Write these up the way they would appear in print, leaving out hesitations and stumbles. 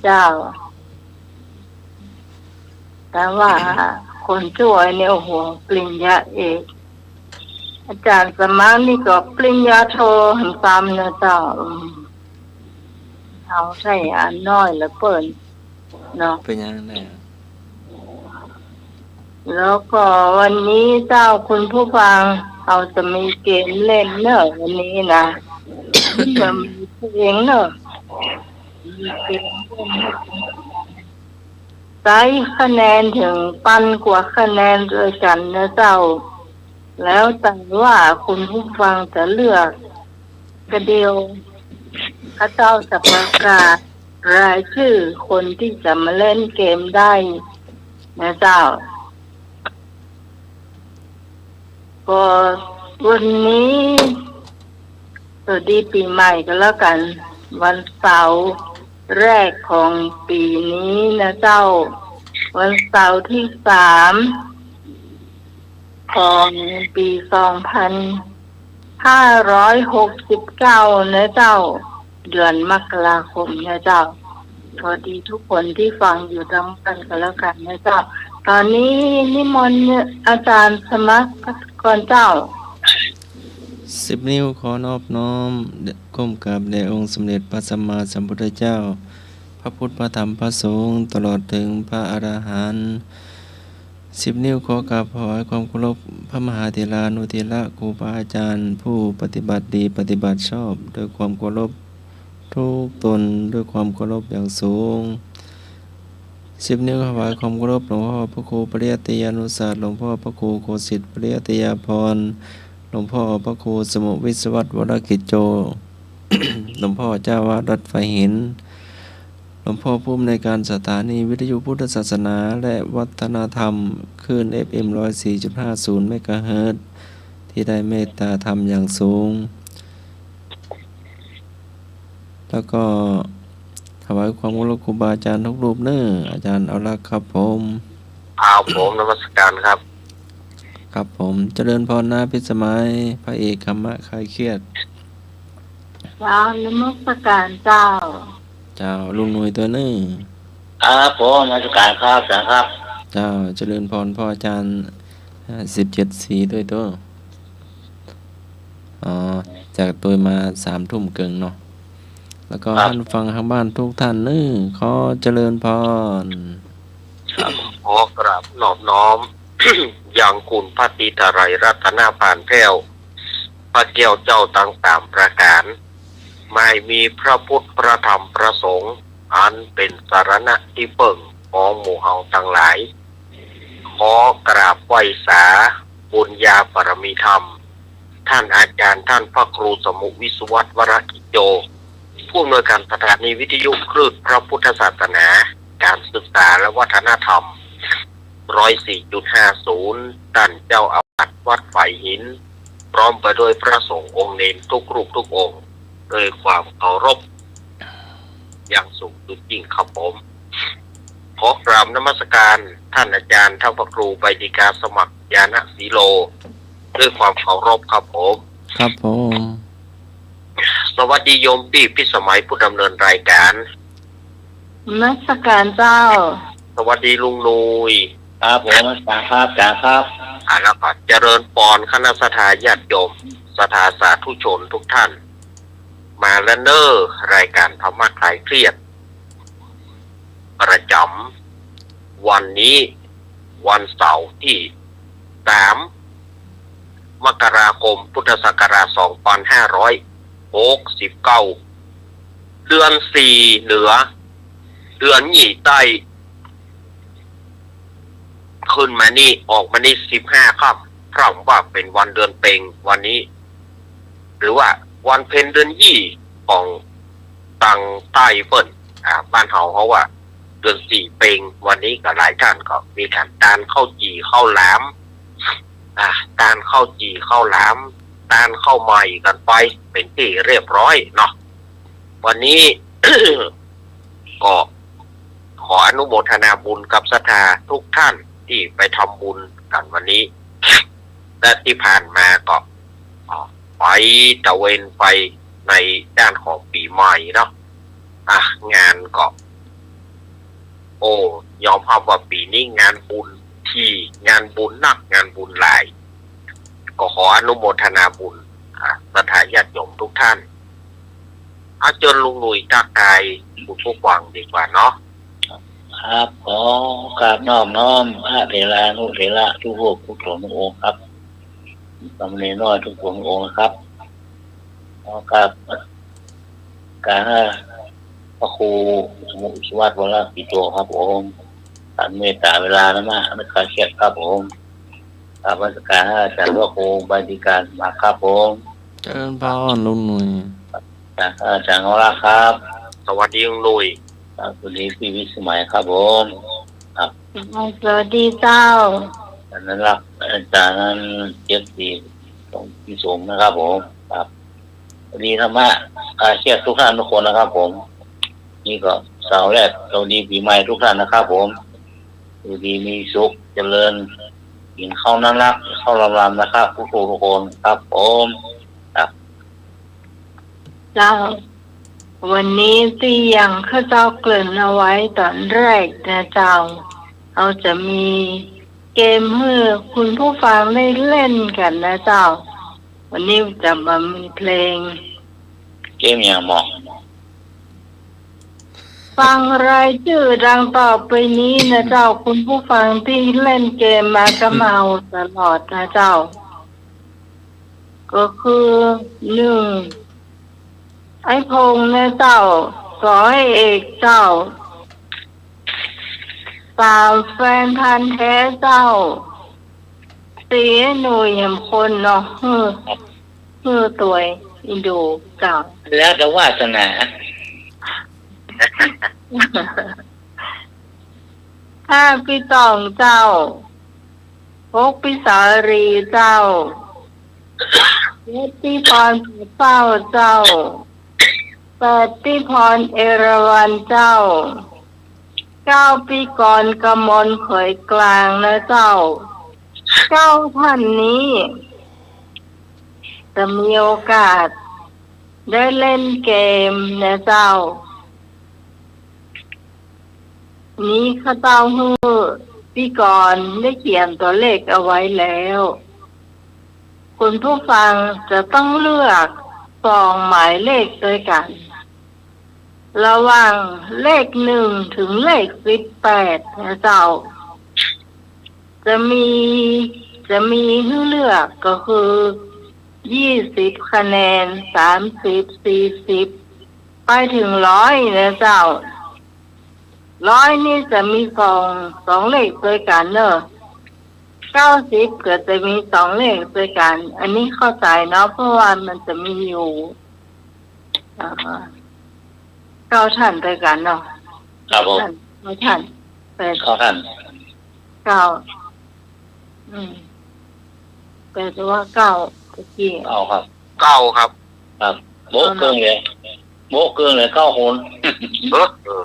เจ้าแต่ว่าคนช่วยเนี่ยโอ้โหปริญญาเอกอาจารย์สมานนี่ก็ปริญญาโทหันตามนะเจ้าเอาใช่อ่านน้อยแล้วเปิ่นเนาะเป็นยังไงแล้วก็วันนี้เจ้าคุณผู้ฟังเราจะมีเกมเล่นเนอะวันนี้นะจะมีเพลงเนอะมีเกมเล่นใช้คะแนนถึงปันกว่าคะแนนด้วยกันนะเจ้าแล้วแต่ว่าคุณผู้ฟังจะเลือกกระเดียวข้าเจ้าจะประกาศรายชื่อคนที่จะมาเล่นเกมได้นะเจ้าก็วันนี้สวัสดีปีใหม่กันแล้วกันวันเสาร์แรกของปีนี้นะเจ้าวันเสาร์ที่3ของปี2569นะเจ้าเดือนมกราคมนะเจ้าสวัสดีทุกคนที่ฟังอยู่ทั้งกันกันแล้วกันนะเจ้าตอนนี้นิมนต์อาจารย์สมัครก่อนเจ้า10 นิ้วขอนอบน้อมก้มกราบแด่องค์สมเด็จพระสัมมาสัมพุทธเจ้าพระพุทธพระธรรมพระสงฆ์ตลอดถึงพระอรหันต์10 นิ้วขอกราบถวายความเคารพพระมหาเถรานุเถระครูบาอาจารย์ผู้ปฏิบัติดีปฏิบัติชอบด้วยความเคารพทุกตนด้วยความเคารพอย่างสูง10 นิ้วถวายความเคารพหลวงพ่อพระครูปริยัติยานุศาสตร์หลวงพ่อพระครูโคสิทธิ์ปริยัติยาภรณ์หลวงพ่อพระครูสมุวิศวัตรวรกิจโจ หลวงพ่อเจ้าวาดวัดไฟหินหลวงพ่อผู้อำนวยการสถานีวิทยุพุทธศาสนาและวัฒนธรรมคลื่น FM 104.50 เมกะเฮิรตซ์ที่ได้เมตตาธรรมอย่างสูงแล้วก็ถวายความเคารพครูบาอาจารย์ทุกรูปเน้ออาจารย์เอาละครับผมผมนมัสการครับครับผมเจริญพรนะพิสมัยพระเอกธรรมะคลายเครียดเจ้านมัสการเจ้าเจ้าลุงหนุ่ยตัวนึงผมนมัสการครับอาจารย์ครับเจ้าเจริญพรพ่ออาจารย์17 สีด้วยตัวจากตัวมา3 ทุ่มเกิงเนาะแล้วก็ท่านฟังทางบ้านทุกท่านนึงขอเจริญพรขอกราบนอบน้อม อย่างคุณพระติตรัยรัตนาผ่านแก้วพระแก้วเจ้าตั้ง3 ประการไม่มีพระพุทธพระธรรมพระสงฆ์อันเป็นสรณะที่เปิ่งของหมู่เฮาทั้งหลายขอกราบไหว้สาบุญญาบารมีธรรมท่านอาจารย์ท่านพระครูสมุวิศวัตรวรกิจโจผู้อำนวยการสถานีวิทยุคลื่นพระพุทธศาสนาการศึกษาและวัฒนธรรม104.50 ท่านเจ้าอาวาสวัดไฟหินพร้อมไปด้วยพระสงฆ์องค์เนรทุกรูปทุกองค์ด้วยความเคารพอย่างสูงสุดยิ่งครับผมขอกราบนมัสการท่านอาจารย์ท่านพระครูใบดิกาสมัครยานะสีโลด้วยความเคารพครับผมครับผมสวัสดีโยมพี่พิสมัยผู้ดำเนินรายการนมัสการเจ้าสวัสดีลุงนุยครับผมอาจารย์ครับอาจารย์ครับแล้วก็เจริญปอนคณะสัตยาญาติโยมสถาสาธุชนทุกท่านมาแล้วเนอรายการธรรมะคลายเครียดประจำวันนี้วันเสาร์ที่3 มกราคมพุทธศักราช2569เดือน4เหนือเดือนหยี่ใต้ขึ้นมานี่ออกมานี่15 ค่ำเพราะว่าเป็นวันเดือนเพ็ญวันนี้หรือว่าวันเพ็ญเดือนยี่ของต่างใต้เปิ้นบ้านเฮาเขาว่าเดือน4เพ็ญวันนี้ก็หลายท่านก็มีการตานข้าวจี่ข้าวหลามตานข้าวจี่ข้าวหลามตานข้าวใหม่กันไปเป็นที่เรียบร้อยเนาะวันนี้ ก็ขออนุโมทนาบุญกับศรัทธาทุกท่านที่ไปทำบุญกันวันนี้และที่ผ่านมาก็ไปตะเวนไปในด้านของปีใหม่เนาะงานก็ โอ้ยอมรับว่าปีนี้งานบุญที่งานบุญนักงานบุญหลายก็ขออนุโมทนาบุญสถานญาติโยมทุกท่านเอาเจนลุงหนุ่ยทักทายผู้ผู้ฟังดีกว่าเนาะ ครับขอกราบน้อมพระเถรานุเถระทุกพวกทุกองค์องค์ครับสามเณรน้อยทุกองค์องค์ครับขอกราบการพระครูสมุทรวัดวรปิโตครับผมท่านเมตตาเวลานะมาไม่ขาดเขียดครับผมกราบวัสการอาจารย์พระครูบาติการมาครับผม เจริญพรลุงหนุ่ย จากอาจารย์ของเราครับ สวัสดีลุงหนุ่ย ครับสวัสดีพี่วิสมัยครับผมครับ สวัสดีเจ้า อาจารย์รักอาจารย์นั้นเจ็บดีของพี่สมนะครับผมครับสวัสดีธรรมะอาเชียทุกท่านทุกคนนะครับผมนี่ก็เสาร์แรกสวัสดีปีใหม่ทุกท่านนะครับผมสวัสดีมีสุขเจริญกินข้าวนั่นรักข้าวรำนะครับทุกคนครับผมครับ เจ้า วันนี้ที่ยังข้าเจ้าเกริ่นเอาไว้ตอนแรกนะเจ้าเราจะมีเกมให้คุณผู้ฟังได้เล่นกันนะเจ้า วันนี้จะมามีเพลง เกมอย่างเหมาะ ฟังรายชื่อดังต่อไปนี้นะเจ้า คุณผู้ฟังที่เล่นเกมมาก็เมาตลอดนะเจ้า ก็คือหนึ่งไอ้พงษ์นะเจ้าสอให้เอกเจ้าสาวแฟนพันธุ์แท้เจ้าสีหนุ่ยแห่งคนเนาะตัวอินโดเจ้า แล้วแต่วาสนา ถ้าพี่ตองเจ้าพกพิสารีเจ้าเยติพรเฝ้าเจ้าแปดติพรเอราวัณเจ้าเก้าปีก่อนกมลเขยกลางนะเจ้าเก้าท่านนี้จะมีโอกาสได้เล่นเกมนะเจ้านี้ข้าเจ้าฮือพี่ก่อนได้เขียนตัวเลขเอาไว้แล้วคุณผู้ฟังจะต้องเลือกสองหมายเลขด้วยกันระหว่างเลข1 ถึงเลข18นะเจ้าจะมีให้เลือกก็คือ20คะแนน30 40ไปถึง100นะเจ้า100นี่จะมีสองเลขด้วยกันเนอะ90ก็จะมี2เลขด้วยกัน อันนี้เข้าใจเนาะเพราะว่ามันจะมีอยู่9ท่านด้วยกันเนาะ ครับผม 9ท่าน8 เข้าท่าน 9แปลว่า9ตะกี้ เอาครับ เก้าครับ ครับโบกเกินเลย9 คน เออ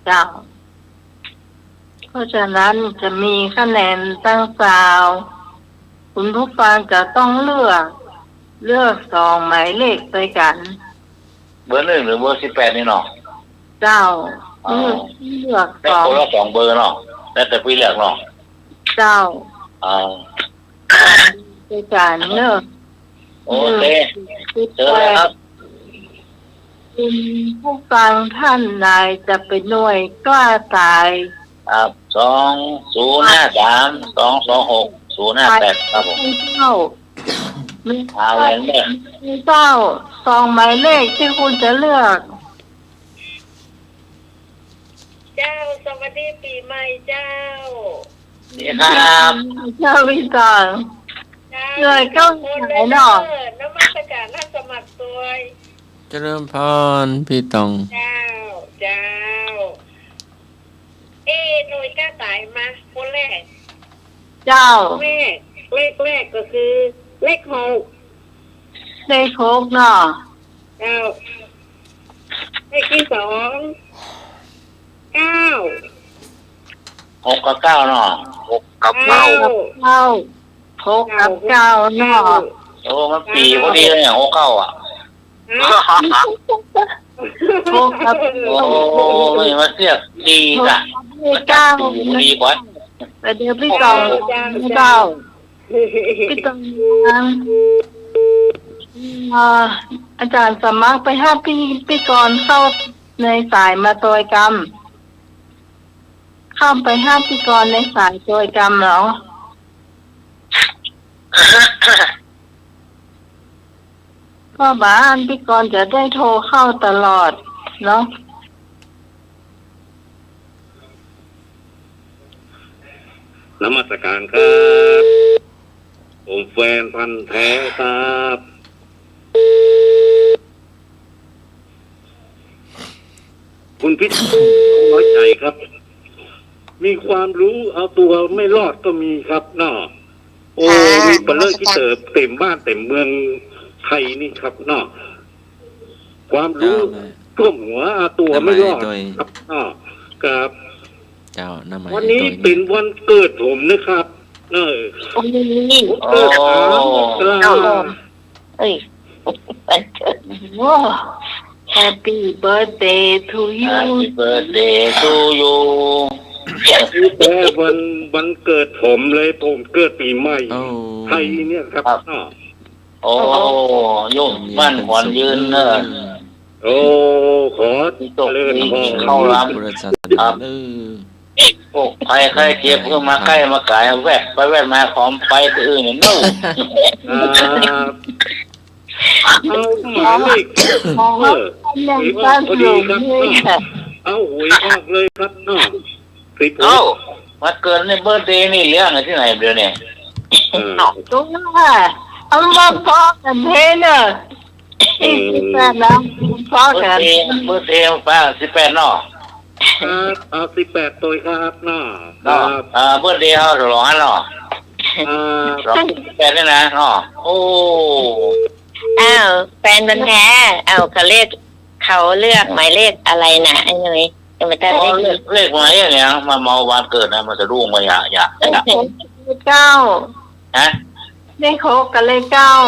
เจ้าเพราะฉะนั้นจะมีคะแนนตั้งสาวคุณผู้ฟังจะต้องเลือก2หมายเลขด้วยกัน เบอร์1หรือเบอร์18นี่เนาะ เจ้า อ๋อ เลือก ได้คนละ2เบอร์เนาะแล้วแต่พี่เลือกเนาะ เจ้า เอา ด้วยกันเนอะ โอเคเจอแล้วครับ คุณผู้ฟังท่านใดจะเป็นหน่วยกล้าตาย ครับ2053 226 058ครับผม เจ้ามี เอาแหวนเนี่ย เจ้า2หมายเลขที่คุณจะเลือก เจ้าสวัสดีปีใหม่เจ้า ดีครับ เจ้าพี่ตอง เจ้า เหนื่อยเข้า คน ไหน เลย เนาะ น้ำมันประกาศรับสมัครตัว เจริญพรพี่ตอง เจ้าหน่วยกล้าตายมาคนแรก เจ้า เลขแรกก็คือเลข6ได้โคกเนาะ เจ้าเลขที่2 9 6 กับ 9เนาะ 6 กับ 9 เก้าโคกกับเก้าเนาะ โอ้มันปีพอดีเลยเนี่ย6 9อ่ะ 9 โทรครับ โอ้ไม่มาเสียกดี โทร จ้ะ ครับพี่เก้า ดีกว่า แต่เดี๋ยวพี่ตองพี่เก้าพี่ตองอาจารย์สมัครไปห้าพี่กรเข้าในสายมาตัวกรรมเข้าไปห้าพี่กรในสายตัวกรรมเหรอก็บ้านพี่กรจะได้โทรเข้าตลอดเนาะ นมัสการครับผมแฟนพันธุ์แท้ครับคุณพิษน้อยใจครับ มีความรู้เอาตัวไม่รอดก็มีครับเนาะโอ้มีเปลือกที่เต็มบ้านเต็มเมืองไทยนี่ครับเนาะความรู้ท่วมหัวเอาตัวไม่รอดครับเนาะครับ เจ้าน้ำมัน วันนี้เป็นวันเกิดผมนะครับโอ้ผมเกิดกลาง เอ้ยวันเกิดว้า Happy birthday to you Happy birthday to you แต่วันเกิดผมเลยผมเกิดปีใหม่ไทยเนี่ยครับ โอ้ยุ่งมั่นขวัญยืนเนอะ โอ้ขอเจริญพร เข้ารับ บริษัท ครับ โอ้ใครเจ็บเพื่อมาใกล้มาไกลแวะไปแวะมาของไปที่อื่นเนี่ยนู่น เอาหมายเลขพอดีครับเอาหวยออกเลยครับเนาะเอ้าวันเกิดในเบิร์ดเดย์นี่เลี้ยงที่ไหนเดี๋ยวนี้ ตรงนั้นอันว่าพ่อกันเทนอ่ะ18นะพ่อกันเบิร์ดเดย์ป้า18เนาะเอา18ตัวครับเนาะเบิร์ดเดย์เขาหลงเนาะ18นี่นะเนาะโอ้อ้าวแฟนมันแท้เอาเขาเลือกหมายเลขอะไรนะไอ้หนุ่ยจะมาได้เลขหมายเนี่ยมาเมาวันเกิดนะมันจะรุ่งมาอย่า9ฮะเลข6กับเลข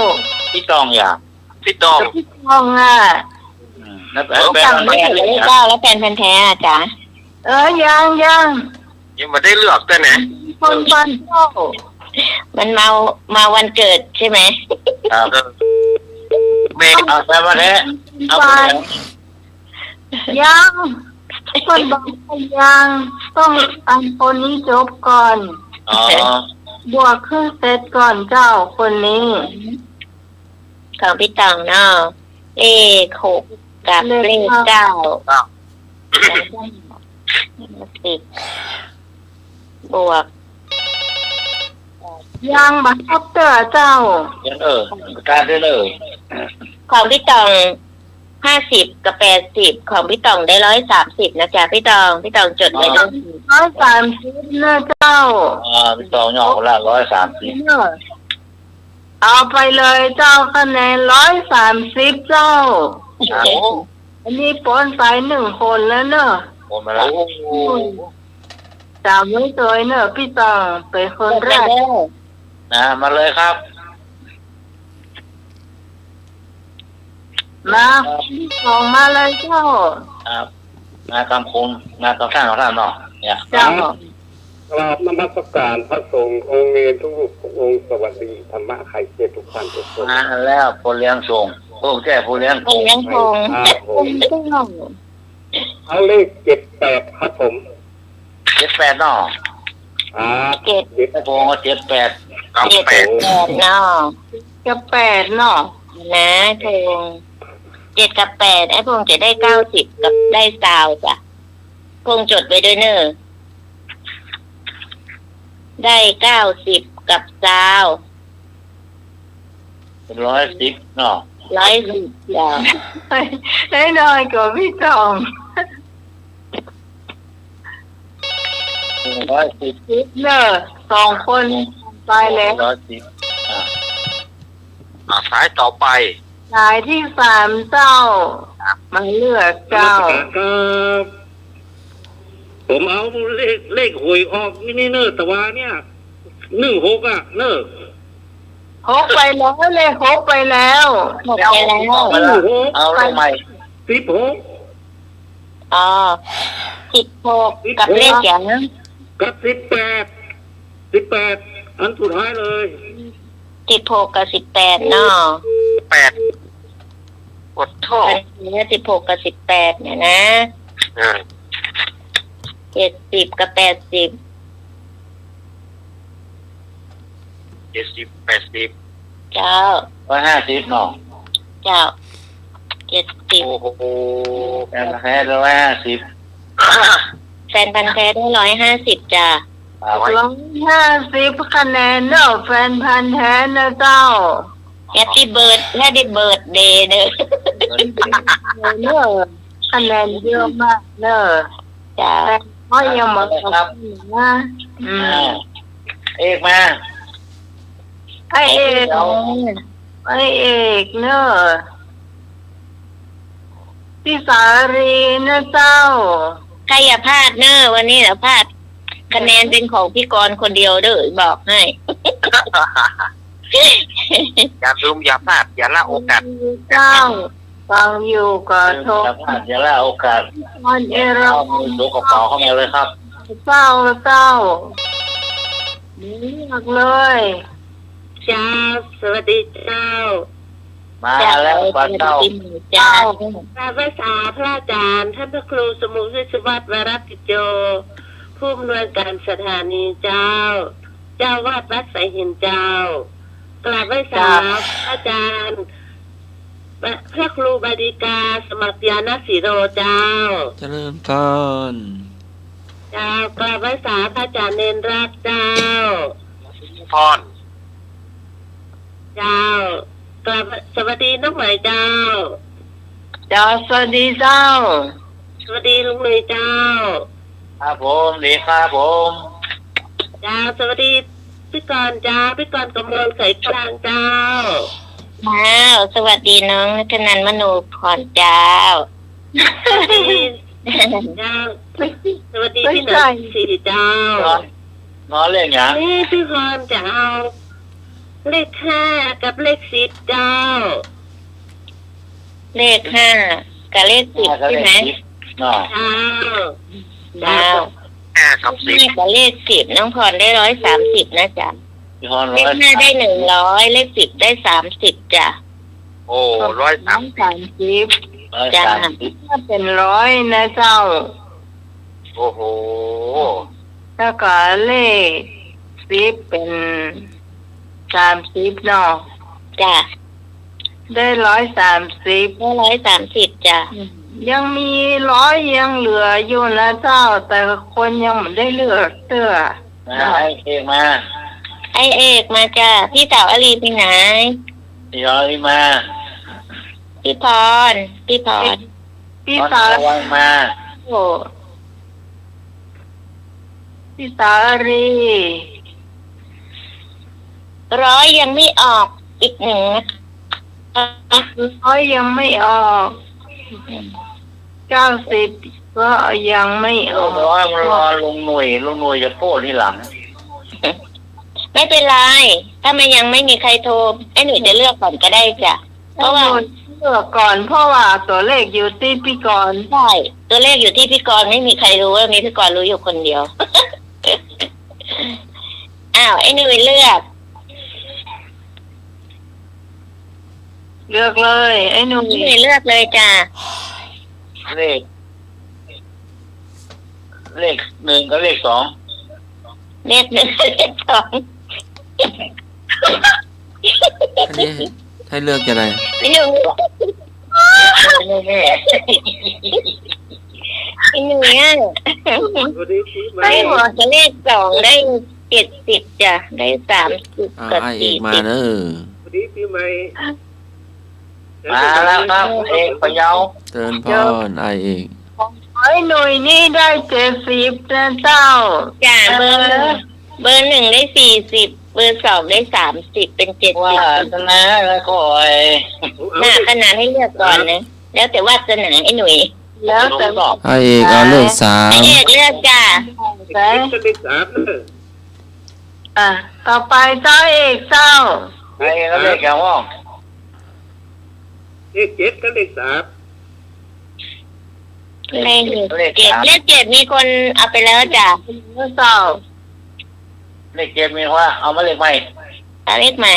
9พี่ตองพี่ตองอ่ะแล้วแฟน เลข9แล้วแฟนพันธุ์แท้จ้ะยังไม่ได้เลือกแต่ไหนคนบ้านเจ้ามันมาวันเกิดใช่ไหมครับเบรกเอาแฟนมาแท้เอาไปยังคนบอกยังต้องอันคนนี้จบก่อนบวกครึ่งเซตก่อนเจ้าคนนี้ของพี่ตองเนาะเลข6กับเลข9 10บวกยังบัตรท็อปเตอร์เจ้าการได้เลยของพี่ตอง50กับ80ของพี่ตองได้130นะจ๊ะพี่ตองจดไว้ด้วย130นะเจ้าพี่ตองย่อละ130เอาไปเลยเจ้าคะแนน130เจ้าอันนี้ปนไป1คนแล้วเนอะปนมาแล้วจำไว้ตัวเนอะพี่ตองเป็นคนแรกมาเลยครับมาออกมาเลยเจ้าครับมาคำคุณมาคำท่านของท่านเนาะเนี่ยเจ้ากราบนมัสการพระสงฆ์องค์เนรทุกองค์สวัสดีธรรมะไข่เจ็ดทุกท่านทุกคนแล้วผู้เลี้ยงส่งแก่ผู้เลี้ยงส่งเอาเลข78ครับผม78เนาะ7โพงก็78กับ8เนาะกับ8เนาะนะพง7กับ8ไอ้พงจะได้90กับได้20จ้ะพงจดไว้ด้วยเนอะได้90กับ20เป็น110เนาะ110จ้ะได้น้อยกว่าพี่ตอง110เนอะ2คนไปแล้วสายต่อไปสายที่3เจ้ามาเลือกเจ้าผมเอาเลขหวยออกนี่เนอะแต่ว่าเนี่ย16อ่ะเนอะ6ไปแล้วเลข6ไปแล้วเอาลงใหม่ 16 อ๋อ16กับเลขอย่างนั้น กับ18อันสุดท้ายเลย 16กับ18เนาะ 8กดโทษ อันนี้16กับ18เนี่ยนะ อ่า 70กับ80 70 80 เจ้า 150เนาะ เจ้า โอ้โห แฟนแท้150 70แฟนพันธุ์แท้ได้150จ้ะ ครับ 150 คะแนนเนอะแฟนพันธุ์แท้นะเจ้า Happy birthday เด้อ เนอะคะแนนเยอะมากเนอะ จ้า แต่ก็ยังมาขอบคุณนะเอกมา ไอเอกเนอะพี่สารีนะเจ้า ใครอย่าพลาดเนอะวันนี้อย่าพลาดคะแนนเป็นของพี่กรณ์คนเดียวเด้อบอกให้ อย่าลืมอย่าพลาดอย่าละโอกาส เจ้าฟังอยู่ก็โทร อย่าละโอกาส มันเอรา เอามือดูกระเป๋าเข้ามาเลยครับ เจ้าเลือกเลย จ้าสวัสดีเจ้า มาแล้วบ้านเจ้า เจ้าก ราบไหว้สาพระอาจารย์ท่านพระครูสมุทรวิศวัตรวรัตติโจ ผู้อำนวยการสถานีเจ้า เจ้าวาดวัดสายหินเจ้ากราบไหว้สาพระอาจารย์พระครูบดิกาสมัครยานสีโรเจ้า เจริญก่อน เจ้ากราบไหว้สาพระอาจารย์เนนรักเจ้า พร เจ้ากราบสวัสดีน้องใหม่เจ้า สวัสดีเจ้า สวัสดีลุงเลยเจ้า ครับผมดีครับผม เจ้าสวัสดีพี่กรณ์เจ้าพี่กรณ์กำลังใส่กลางเจ้า สวัสดีน้องนัทนันท์มโนพรเจ้า สวัสดีเจ้าสวัสดีพี่หนึ่งสี่เจ้า นอนเล่นอย่าง นี่พี่กรณ์จะเอาเลข5กับเลข10เจ้า เลข5กับเลข10ใช่ไหม เนาะ เจ้า 5กับเลข10น้องพรได้130นะจ๊ะ พี่ฮอน เลข5ได้100เลข10ได้30จ้ะ โอ้130 130 จ้ะ ถ้าเป็น100นะเจ้า โอ้โห แล้วก็เลข10เป็น30เนาะ จ้ะ ได้130 ได้130จ้ะ ยังมี100ยังเหลืออยู่นะเจ้า แต่คนยังไม่ได้เลือกเสื้อ มาให้เอกมา ไอเอกมาจ้ะพี่สาวอลีไปไหน พี่ฮอนมา พี่พร พี่ ฮอน สาว ระวังมา โอ้พี่สารี 100ยังไม่ออกอีกหนึ่งนะ 100ยังไม่ออก90ก็ยังไม่ออก รอลุงหน่วยจะโป้ที่หลัง ไม่เป็นไรถ้ามันยังไม่มีใครโทรไอ้หนูจะเลือกก่อนก็ได้จ้ะเพราะว่า เลือกก่อนเพราะว่าตัวเลขอยู่ที่พี่กรณ์ ใช่ตัวเลขอยู่ที่พี่กรณ์ไม่มีใครรู้ว่ามีพี่กรณ์รู้อยู่คนเดียว อ้าวไอ้หนูเลือก เลือกเลยไอ้หนุ่ม ไอ้หนูเลือกเลยจ้ะ เลข1กับเลข2 เลข1เลข2 อันนี้ให้เลือกจะไร ไอ้หนูไอ้หนูเนี่ย สวัสดีพี่ใหม่ ไม่หมดจะเลข2ได้70จ้ะได้30กับ ไอเอกมาเนอะ สวัสดีพี่ใหม่ มาแล้วครับเอกพะเยา เจริญพรไอเอก ไอ้หนุ่ยนี่ได้70นะเจ้า จ้ะเบอร์1ได้40เบอร์2ได้30เป็น70 ว่าชนะแล้วก็ไอ้ หน้าขนาดให้เลือกก่อนนะแล้วแต่วาสนาไอ้หนุ่ย แล้วแต่ บอก ไอเอกเอาเลือก ไอ้เอกเลือกจ้ะ แต่ ก็เลข3เลย ต่อไปเจ้าเอกเจ้า ไอ้ก็เลขแกว่า เลข7ก็เลข3 เลขเจ็ดเลขเจ็ดมีคนเอาไปแล้วจ้ะ เจ้า เลขเจ็ดมีว่าเอามาเลขใหม่ เอาเลขใหม่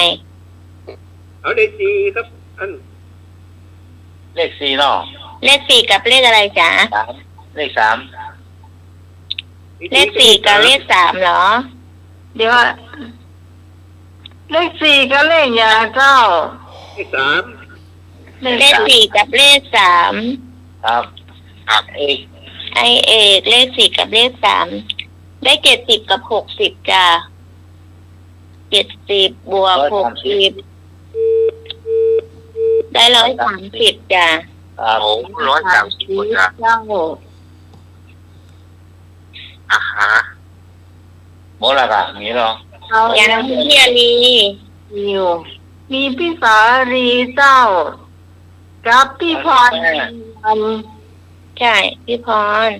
เอาได้สี่ครับอัน เลขสี่เนาะ เลขสี่กับเลขอะไรจ๊ะ สามเลขสาม เลขสี่กับเลขสามเหรอ เดี๋ยวเลขสี่ก็เลขยาเจ้า เลขสาม เลขสี่กับเลขสาม ครับ ครับ เอก ไอเอกเลขสี่กับเลขสามได้70กับ60จ้ะ70บวก60ได้130จ้ะ ครับ ผม130คนจ้ะ เจ้า อ่าฮะ หมดแล้วก็มีเนาะ เอา ยังพี่อาลี อยู่มีพี่สารีเจ้า กับพี่พรอัน ใช่พี่พร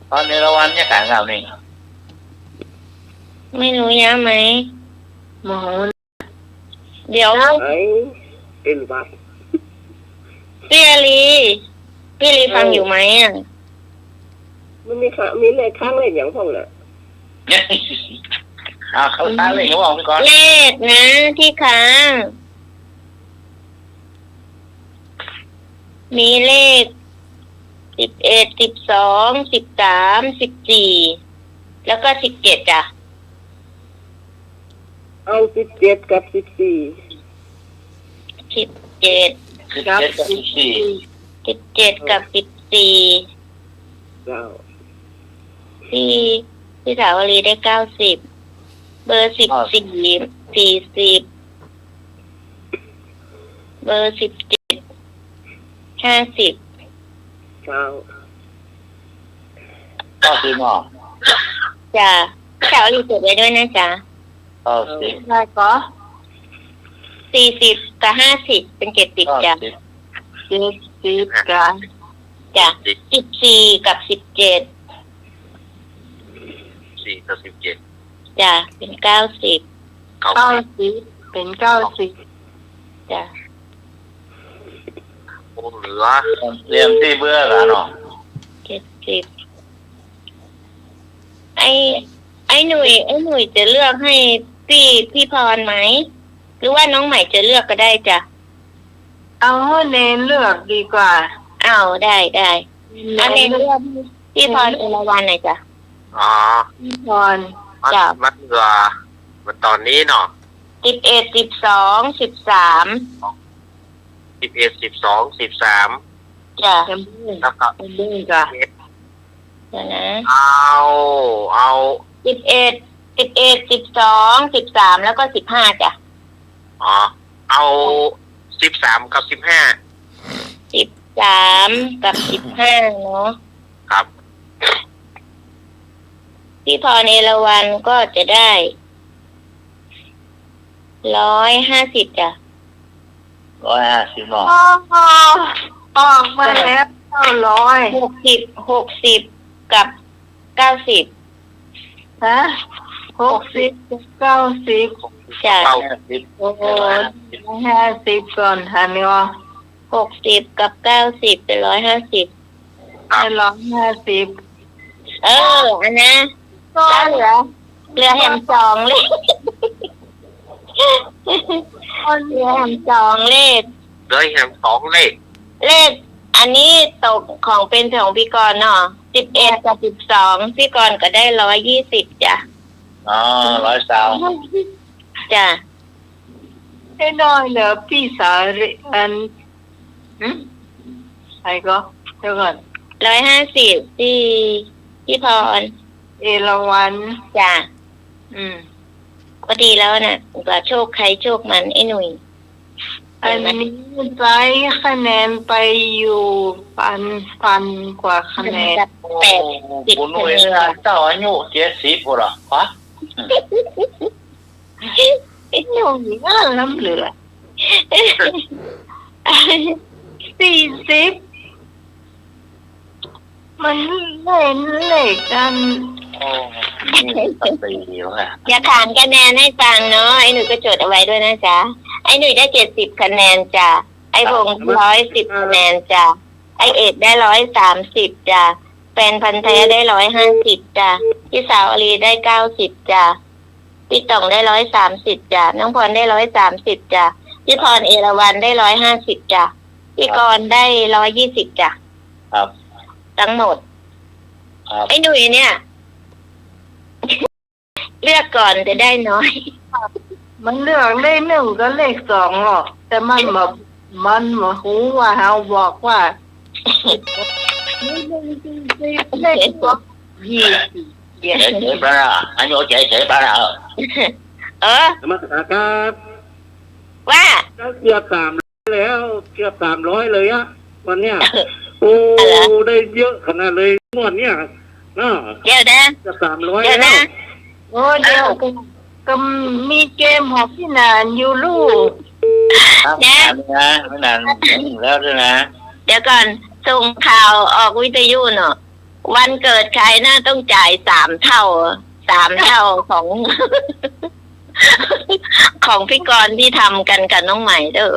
ตอนนี้ละวันเนี่ยขายเงานี่ ไม่รู้ย้ำไหม หมอ เดี๋ยว ไอ้เป็นวัด พี่อาลีฟังอยู่ไหมอ่ะ มันมีเลขข้างเลขอย่างพวกน่ะ เขาตั้งเลขเขาบอกพี่ก่อน เลขนะที่ค้างมีเลข11 12 13 14แล้วก็17จ้ะ เอา17กับ14 17 17กับ14 17กับ14 เจ้า พี่สาวรีได้90เบอร์14 40เบอร์17 50 เจ้า ก็คือหมอ จ้ะพี่สาวรีจดไว้ด้วยนะจ๊ะ ก็สิบ ได้ก็ 40กับ50เป็น70 ก็ จ้ะ สิบ 70กัน จ้ะ14กับ17 4กับ17 จ้ะเป็น90 90เป็น90 จ้ะ โอ้เหลือ เรียมที่เบื่อกันเนาะ 70ไอ้หนุ่ยจะเลือกให้พี่พรไหมหรือว่าน้องใหม่จะเลือกก็ได้จ้ะ เอาให้เนนเลือกดีกว่า เอาได้อันนี้เลือกพี่พรเอราวัณหน่อยจ้ะ อ๋อ พี่พร จ้ะ มัดเหลือมันตอนนี้เนาะ11 12 13 11 12 13 จ้ะ เต็มที่ แล้วก็ เต็มที่จ้ะ เดี๋ยวนะ เอา 11 12 13แล้วก็15จ้ะ อ๋อเอา13กับ15 13กับ15เนาะ ครับ พี่พรเอราวัณก็จะได้150จ้ะ 150เนาะ ออกมาแล้ว900 60กับ90ฮะ60 90จ้ะ โอ้โห50ก่อนทันเนาะ 60กับ90เป็น150ให้150อันนะก็เหลือแฮม2เลขเหลือแฮม2เลข เหลือแค่2เลข เลขอันนี้ตกของเป็นของพี่กรณ์เนาะ11กับ12พี่กรณ์ก็ได้120จ้ะ อ๋อ120 จ้ะ ให้น้อยเหลือพี่สารีอันใครก็เดี๋ยวก่อน 150พี่พร เอราวัณ จ้ะ ก็ ก็ดีแล้วนะก็โชคใครโชคมันไอ้หนุ่ย อันนี้ใจคะแนนไปอยู่พันกว่าคะแนน 80 บุญเวลาเจ้าอายุ70พุ่นล่ะฮะ ไอ้หนุ่มน่าล้ำเหลือ40มันเล่นเหล็กกัน โอ้นี่ตัดตีว่ะ อย่าขานคะแนนให้ฟังเนาะไอ้หนุ่ยก็จดเอาไว้ด้วยนะจ๊ะไอ้หนุ่ยได้70คะแนนจ้ะไอ้พงษ์110คะแนนจ้ะไ ไอเอกได้130จ้ะแฟนพันธุ์แท้ได้150จ้ะพี่สาวอลีได้90จ้ะพี่ต่องได้130จ้ะน้องพรได้130จ้ะพี่พรเอราวัณได้150จ้ะพี่กรณ์ได้120จ้ะ ครับ ทั้งหมด ครับ ไอ้หนุ่ยเนี่ย เลือกก่อนจะได้น้อย มันเลือกเลขหนึ่งก็เลขสองหรอกแต่มันแบบมันมาหูว่าเฮาบอกว่าเลขสองยี่สิบเจ็ด เฉยๆปะล่ะอันนี้เฉยๆปะล่ะ เออ นมัสการครับ ว่า เกือบ300แล้วเกือบ300เลยอะวันเนี้ยโอ้ได้เยอะขนาดเลยงวดเนี้ยเนาะ เดี๋ยวนะ เกือบ300 เดี๋ยว แล้ นะ ว โอ้เดี๋ยวก็มีเกมของพี่นานอยู่ลูก ครับนะไม่นานแล้วด้วยนะ เดี๋ยวก่อนส่งข่าวออกวิทยุเนาะวันเกิดใครน่าต้องจ่าย3 เท่าของ ของพี่กรณ์ที่ทำกันกับน้องใหม่เด้อ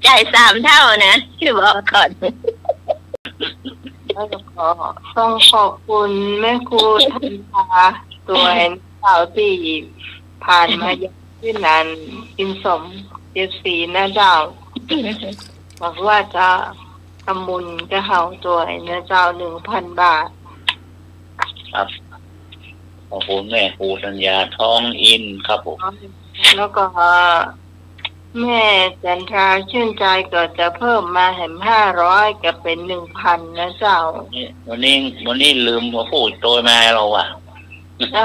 จ่าย3 เท่านะที่บอกก่อน แล้วก็ต้องขอบคุณแม่ครูธัญญาตัวแอนสาวที่ผ่านมาอย่างที่นานกินสม74นะเจ้าบอกว่าจะทำบุญจะเฮาตัวนะเจ้า 1,000 บาท ครับขอบคุณแม่ครูสัญญาทองอินครับผม แล้วก็แม่จันทราชื่นใจก็จะเพิ่มมาแหม500ก็เป็น 1,000 นะเจ้า วันนี้ลืมมาพูดโดยมาเราอ่ะถ้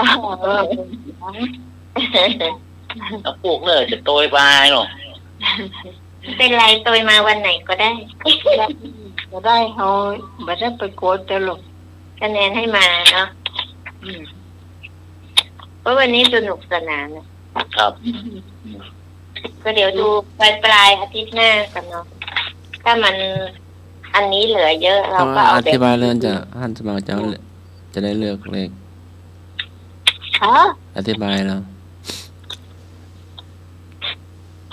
าพูดเลยจะโดยไปหรอก เป็นไรตัวมาวันไหนก็ได้ จะได้เขาไม่ได้ไปโกดตลก คะแนนให้มาเนาะเพราะวันนี้สนุกสนานนะครับ ก็เดี๋ยวดูปลายอาทิตย์หน้ากันเนาะถ้ามันอันนี้เหลือเยอะเรา ต้อง ก็เอา อ แบบ ธิบายเรื่องจะท่านสมัครจะได้เลือกเลข ฮะ อธิบายแล้ว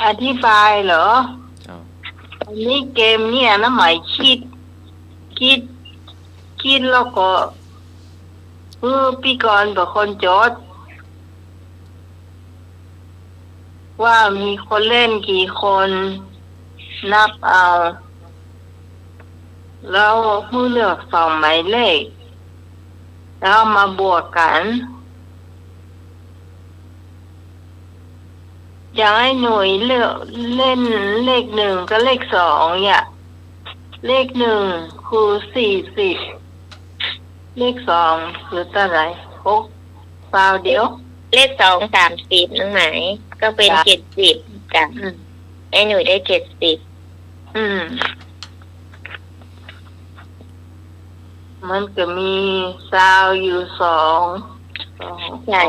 อธิบายเหรอ เจ้า อันนี้เกมเนี่ยนะหมายคิดแล้วก็พี่กรณ์เป็นคนจดว่ามีคนเล่นกี่คนนับเอา แล้วผู้เลือก2 หมายเลขแล้วมาบวกกันอย่างให้หน่วยเลือกเล่นเลข1กับเลข2เนี่ยเลข1คือ40เลข2คือเท่าไหร่6เปล่าเดียว เลข2 30น้องไหมก็เป็น70จ้ะไอ้หนูได้70มันก็มีซาวอยู่2 ใช่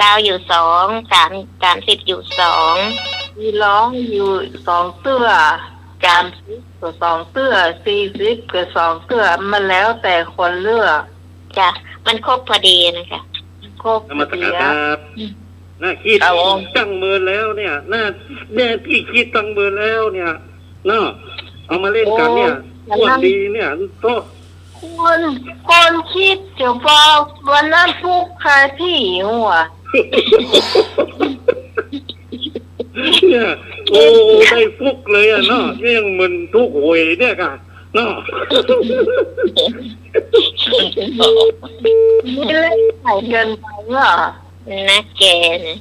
9อยู่30อยู่2มีร้องอยู่2 เตื้อ30ก็2 เตื้อ40ก็2 เตื้อมันแล้วแต่คนเลือก จ้ะมันครบพอดีนะคะครบ นมัสการครับน่าคิดตั้งมือแล้วเนี่ยน่าแม่พี่คิดตั้งมือแล้วเนี่ยเนาะเอามาเล่นกันเนี่ยงวดดีเนี่ยโต คนคิดจะบอกวันนั้นทุกข์คาที่หัว เนี่ยโอ้ได้ฟุกเลยอ่ะเนาะยังมึนทุกหวยเนี่ยค่ะเนาะ ไม่เล่นใส่เกินไปเหรอ นะแกนะ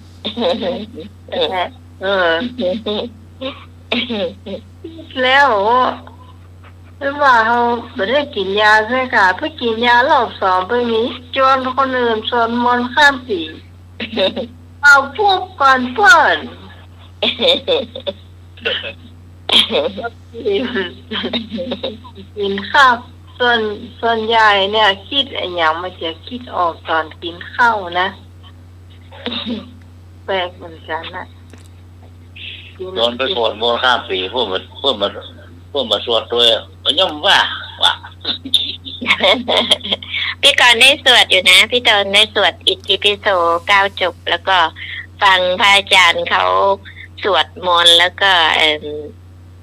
แล้วหรือว่าเขาไม่ได้กินยาใช่ค่ะเพื่อกินยารอบ2ไปนี้จนคนอื่นสวดมนต์ข้ามปีเอาพวกก่อนเพื่อนกินข้าวส่วนใหญ่เนี่ยคิดอย่างมันจะคิดออกตอนกินข้าวนะแปลกเหมือนกันนะ โดนไปสวดมนต์ข้ามปีพวกมาสวดด้วยมันย่อมว่า พี่กรณ์ได้สวดอยู่นะพี่ตอนได้สวดอิติปิโส9 จบแล้วก็ฟังพระอาจารย์เขา สวดมนต์แล้วก็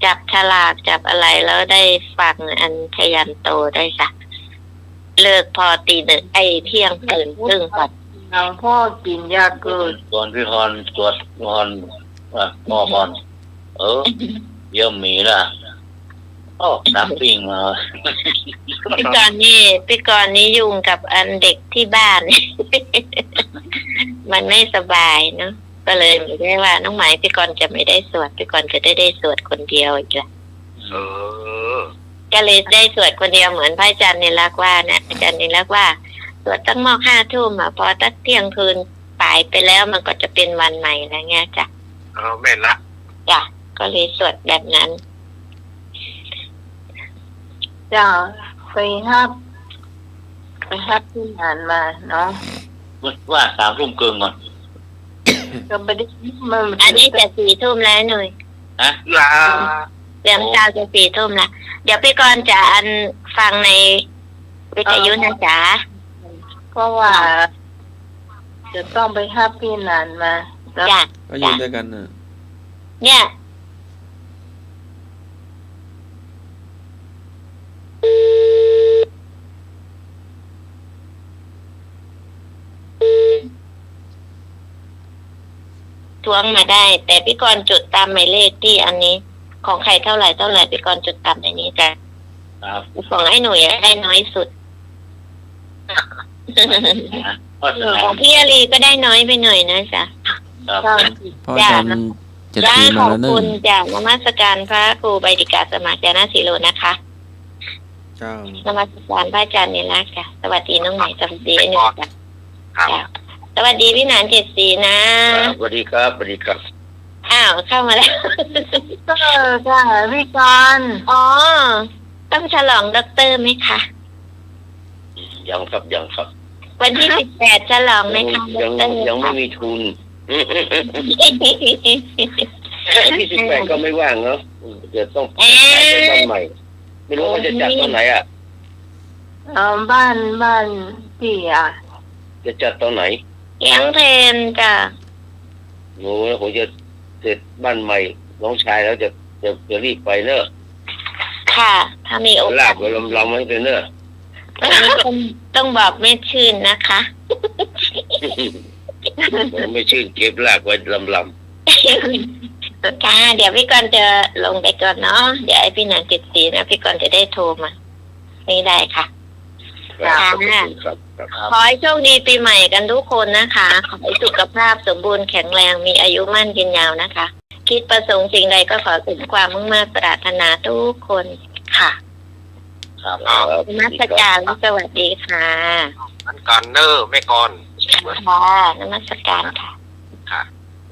จับฉลากจับอะไรแล้วได้ฟังอันทยันโตได้ค่ะ เลิกพอตีหนึ่งเที่ยงคืนครึ่งค่ะ หลวงพ่อกินยาเกิด ก่อนพี่พรตรวจพรหมอพรเยี่ยมมีละนักปิ้งมา พี่กรณ์นี่ยุ่งกับอันเด็กที่บ้าน มันไม่สบายเนาะก็เลยไม่ได้ว่าน้องหมายพี่กรณ์จะไม่ได้สวดพี่กรณ์จะได้สวดคนเดียวอีกละ เออ ก็เลยได้สวดคนเดียวเหมือนพระอาจารย์นิรักษ์ว่าเนี่ยอาจารย์นิรักษ์ว่าสวดตั้งมอก5 ทุ่มพอตั้งเที่ยงคืนป่ายไปแล้วมันก็จะเป็นวันใหม่อะไรเงี้ยจ้ะ แม่นละ จ้ะก็เลยสวดแบบนั้น จะไปฮับที่งานมาเนาะ ว่า3 ทุ่มเกินก่อน ก็ไม่ได้มัน อันนี้จะ4 ทุ่มแล้วหน่อย ฮะ ลา เรื่องเช้าจะ4 ทุ่มละเดี๋ยวพี่กรณ์จะฟังในวิทยุนะจ๊ะ เพราะว่า จะต้องไปฮับที่งานมาแล้ว จ้ะ ก็อยู่ด้วยกันนะ เนี่ยทวงมาได้ แต่พี่กรณ์จุดตามหมายเลขที่อันนี้ ของใครเท่าไหร่พี่กรณ์จุดตามในนี้จ้ะ ครับ ของไอ้หนุ่ยได้น้อยสุด เพราะฉะนั้น ของพี่อารีก็ได้น้อยไปหน่อยนะจ๊ะ ครับ เจ้า พ่ออาจารย์จะ จ้า ตี ข มา อบ แล้วเน คุ อะ ณจ้านมัสการพระครูใบดิกาสมาจานาสีโลนะคะ เจ้าน มัสการพระอาจารย์เนี่ยนะจ้ะสวัสดีน้องใหม่สวัสดีไอ้หนุ่ยจ้ะ ครับ จ้ะสวัสดีพี่หนาน74นะ สวัสดีครับสวัสดีครับ อ้าวเข้ามาแล้ว ก็ค่ะพี่กรณ์ อ๋อต้องฉลองด็อกเตอร์ไหมคะ ยังครับ วันที่18ฉลองไหมคะด็อกเตอร์ ยังไม่มีทุนที่18ก็ไม่ว่างเนาะจะต้องไปบ้านใหม่ ไม่รู้ว่าจะจัดตอนไหนอ่ะ บ้านพี่อ่ะ จะจัดตอนไหน เลี้ยงเพลนจ้ะ หนูผมจะเสร็จบ้านใหม่น้องชายแล้วจะรีบไปเนอะ ค่ะ ถ้ามีโอ ลาก าส ไปลำให้ไปเนอะ อันนี้ต้องบอกแม่ชื่นนะคะ ผมไม่ชื่นเก็บลากไว้ลำ ค่ะเดี๋ยวพี่กรณ์จะลงไปก่อนเนาะเดี๋ยวไอพี่หนาน74นะพี่กรณ์จะได้โทรมานี่ได้ค่ะ ครับครับ ขอให้โชคดีปีใหม่กันทุกคนนะคะ ขอให้สุขภาพสมบูรณ์แข็งแรงมีอายุมั่นยืนยาวนะคะ คิดประสงค์สิ่งใดก็ขอถึงความมุ่งมั่นปรารถนาทุกคนค่ะ ครับ นมัสการและสวัสดีค่ะ อันการเนอร์แม่ก่อน ค่ะนมัสการค่ะ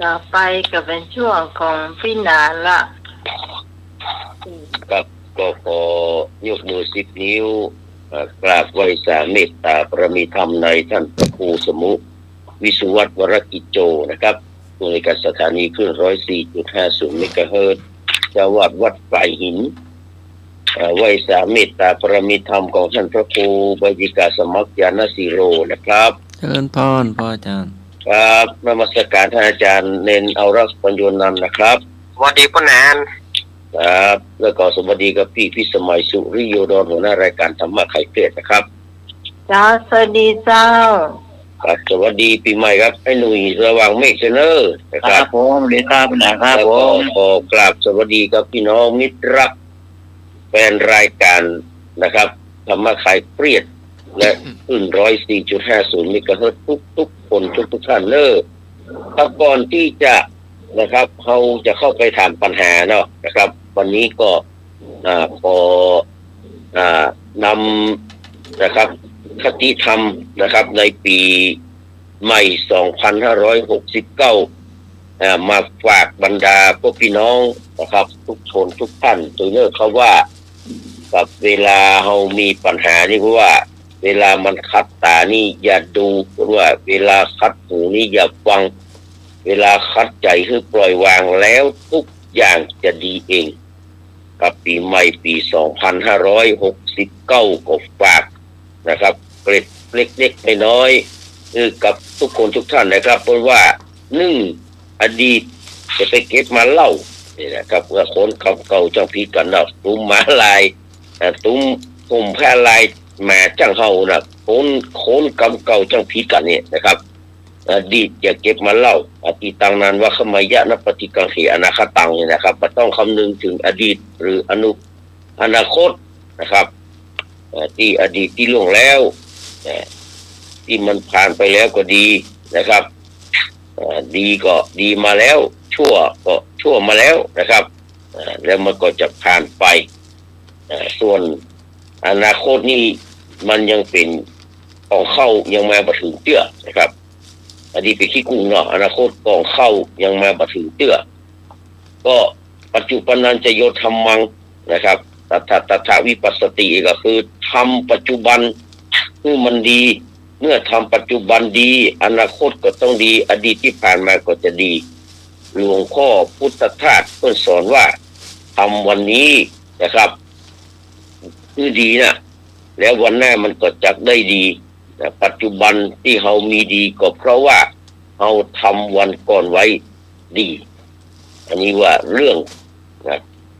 ต่อไปก็เป็นช่วงของพี่นานละ ครับก็ขอยกมือ10 นิ้วกราบไหว้สาเมตตาประมีธรรมในท่านพระครูสมุวิสุวัตวรกิจโจนะครับผู้ในการสถานีคลื่น 104.50 เมกะเฮิรตซ์เจ้าวาดวัดปลายหินไหว้สาเมตตาประมีธรรมของท่านพระครูใบดิกาสมัครยานสีโรนะครับ เจริญพรพ่ออาจารย์ ครับนมัสการท่านอาจารย์เนนเอารักปัญโยนันท์นะครับ สวัสดีพ่อแนน ครับแล้วก็สวัสดีกับพี่พิสมัยสุริโยดรหัวหน้ารายการธรรมะไข่เทศนะครับ เจ้าสวัสดีเจ้า ครับสวัสดีปีใหม่ครับไอ้หนุ่ยระวังเมฆเชนเนอร์นะครับ ผมเดชาปัญหาครับ แล้ว ผ ก็ ม ขอกราบสวัสดีกับพี่น้องมิตรรักแฟนรายการนะครับธรรมะไข่เปรียดและขึ้น 104.50 เมกะเฮิรตซ์ทุกคนทุกท่านเลยครับก่อนที่จะนะครับเขาจะเข้าไปถามปัญหาเนาะนะครับ วันนี้ก็ขอนำนะครับคติธรรมนะครับในปีใหม่ 2569มาฝากบรรดาพวกพี่น้องนะครับทุกชนทุกท่านตัวเนอเขาว่ากับเวลาเรามีปัญหานี่เพราะว่าเวลามันคัดตานี่อย่าดูหรือว่าเวลาคัดหูนี่อย่าฟังเวลาคัดใจคือปล่อยวางแล้วทุกอย่างจะดีเองกับปีใหม่ปี 2569 ก็ฝากนะครับเกร็ดเล็กๆน้อยๆกับทุกคนทุกท่านนะครับเพราะว่า1อดีต จะไปเก็บมาเล่านี่นะครับว่าคนเก่าจังพีกันนะตุ้มมาลายตุ้มผมแพร่ลายมาจังเฮานะคนเก่าจังพีกันเนี่ยนะครับอดีตอย่าเก็บมาเล่าอดีตังนานว่าขมายะนปฏิกังขีอนาคตังเนี่ยนะครับไม่ต้องคำนึงถึงอดีตหรืออนาคตนะครับที่อดีตที่ล่วงแล้วที่มันผ่านไปแล้วก็ดีนะครับดีก็ดีมาแล้วชั่วก็ชั่วมาแล้วนะครับแล้วมันก็จะผ่านไปส่วนอนาคตนี่มันยังเป็นของเข้ายังมาบ่ถึงเตื้อนะครับอดีตไปขี้กุ้งเนาะอนาคตกองเข้ายังมาบ่ถึงเตื้อก็ปัจจุบันนั้นจะโยธรรมังนะครับตถาวิปัสสติก็คือทำปัจจุบันคือมันดีเมื่อทำปัจจุบันดีอนาคตก็ต้องดีอดีตที่ผ่านมาก็จะดีหลวงพ่อพุทธทาสเพิ่นสอนว่าทำวันนี้นะครับคือดีนะแล้ววันหน้ามันก็จะได้ดีปัจจุบันที่เรามีดีก็เพราะว่าเราทำวันก่อนไว้ดีอันนี้ว่าเรื่อง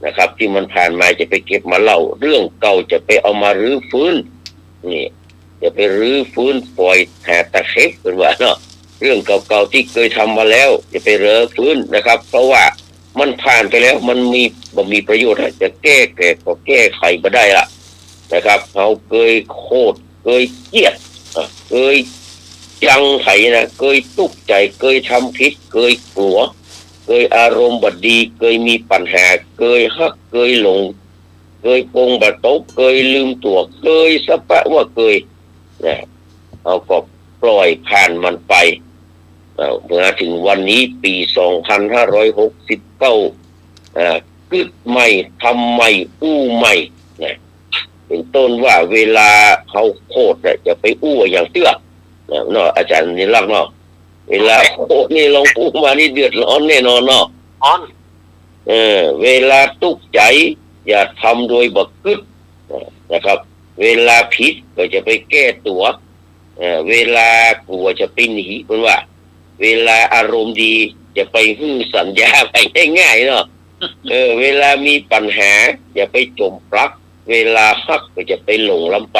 นะครับที่มันผ่านมาจะไปเก็บมาเล่าเรื่องเก่าจะไปเอามารื้อฟื้นนี่จะไปรื้อฟื้นปล่อยแห่ตะเข็บเป็นว่าเนาะเรื่องเก่าๆที่เคยทำมาแล้วจะไปรื้อฟื้นนะครับเพราะว่ามันผ่านไปแล้วมันมีประโยชน์จะแก้ก็แก้ไขไม่ได้ละนะครับเขาเคยโคตรเคยเกลียดเคยยังไถนะเคยตุกใจเคยทำผิดเคยกลัวเคยอารมณ์บดีเคยมีปัญหาเคยฮักเคยหลงเคยปงบะตกเคยลืมตัวเคยสะปะว่าเคยนะเอาก็ปล่อยผ่านมันไปเมื่อถึงวันนี้ปี2569กึดใหม่ทำใหม่อู้ใหม่นะเป็นต้นว่าเวลาเขาโคตรจะไปอู้อย่างเตื้อเนาะอาจารย์นี่รักเนาะเวลาโคตรนี่ลองอู้มานี่เดือดร้อนแน่นอนเนาะเวลาตุกใจอย่าทำโดยบักกึดนะครับเวลาผิดก็จะไปแก้ตัวเวลากลัวจะไปหนีคนว่าเวลาอารมณ์ดีจะไปฮื้อสัญญาไปง่ายๆเนาะเวลามีปัญหาอย่าไปจมปลักเวลาฮักก็จะไปหลงลำไป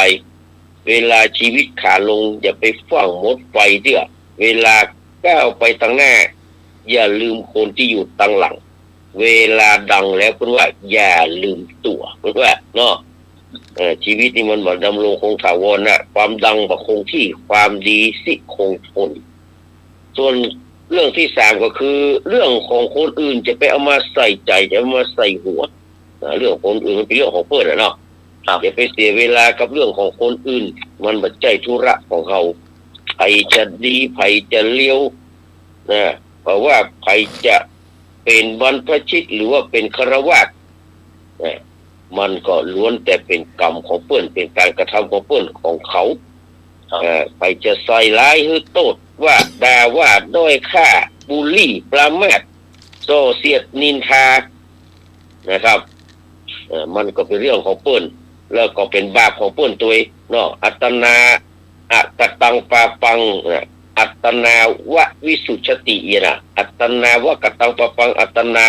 เวลาชีวิตขาลงอย่าไปฝังมดไฟเด้อเวลาก้าวไปทางหน้าอย่าลืมคนที่อยู่ทางหลังเวลาดังแล้วคุณว่าอย่าลืมตัวคุณว่าเนาะชีวิตนี่มันบ่ดำรงคงถาวรนะความดังบ่คงที่ความดีสิคงทนส่วนเรื่องที่3ก็คือเรื่องของคนอื่นจะไปเอามาใส่ใจจะเอามาใส่หัวเรื่องคนอื่นมันเป็นเรื่องของเพื่อนเนาะอย่าไปเสียเวลากับเรื่องของคนอื่นมันบ่ใช่ธุระของเขาใครจะดีใครจะเลี้ยวนะเพราะว่าใครจะเป็นบรรพชิตหรือว่าเป็นฆราวาสมันก็ล้วนแต่เป็นกรรมของเพื่อนเป็นการกระทำของเพื่อนของเขาไปจะใส่ร้ายหรือโทษว่าด่าว่าด้อยค่าบูลลี่ประมาทโซ่เสียดนินทานะครับมันก็เป็นเรื่องของเพื่อนแล้วก็เป็นบาปของเพื่อนตัวเนาะอัตนาอัตตังปาปังอัตนาวะวิสุชตินะอัตนาวะกตังปปังอัตนา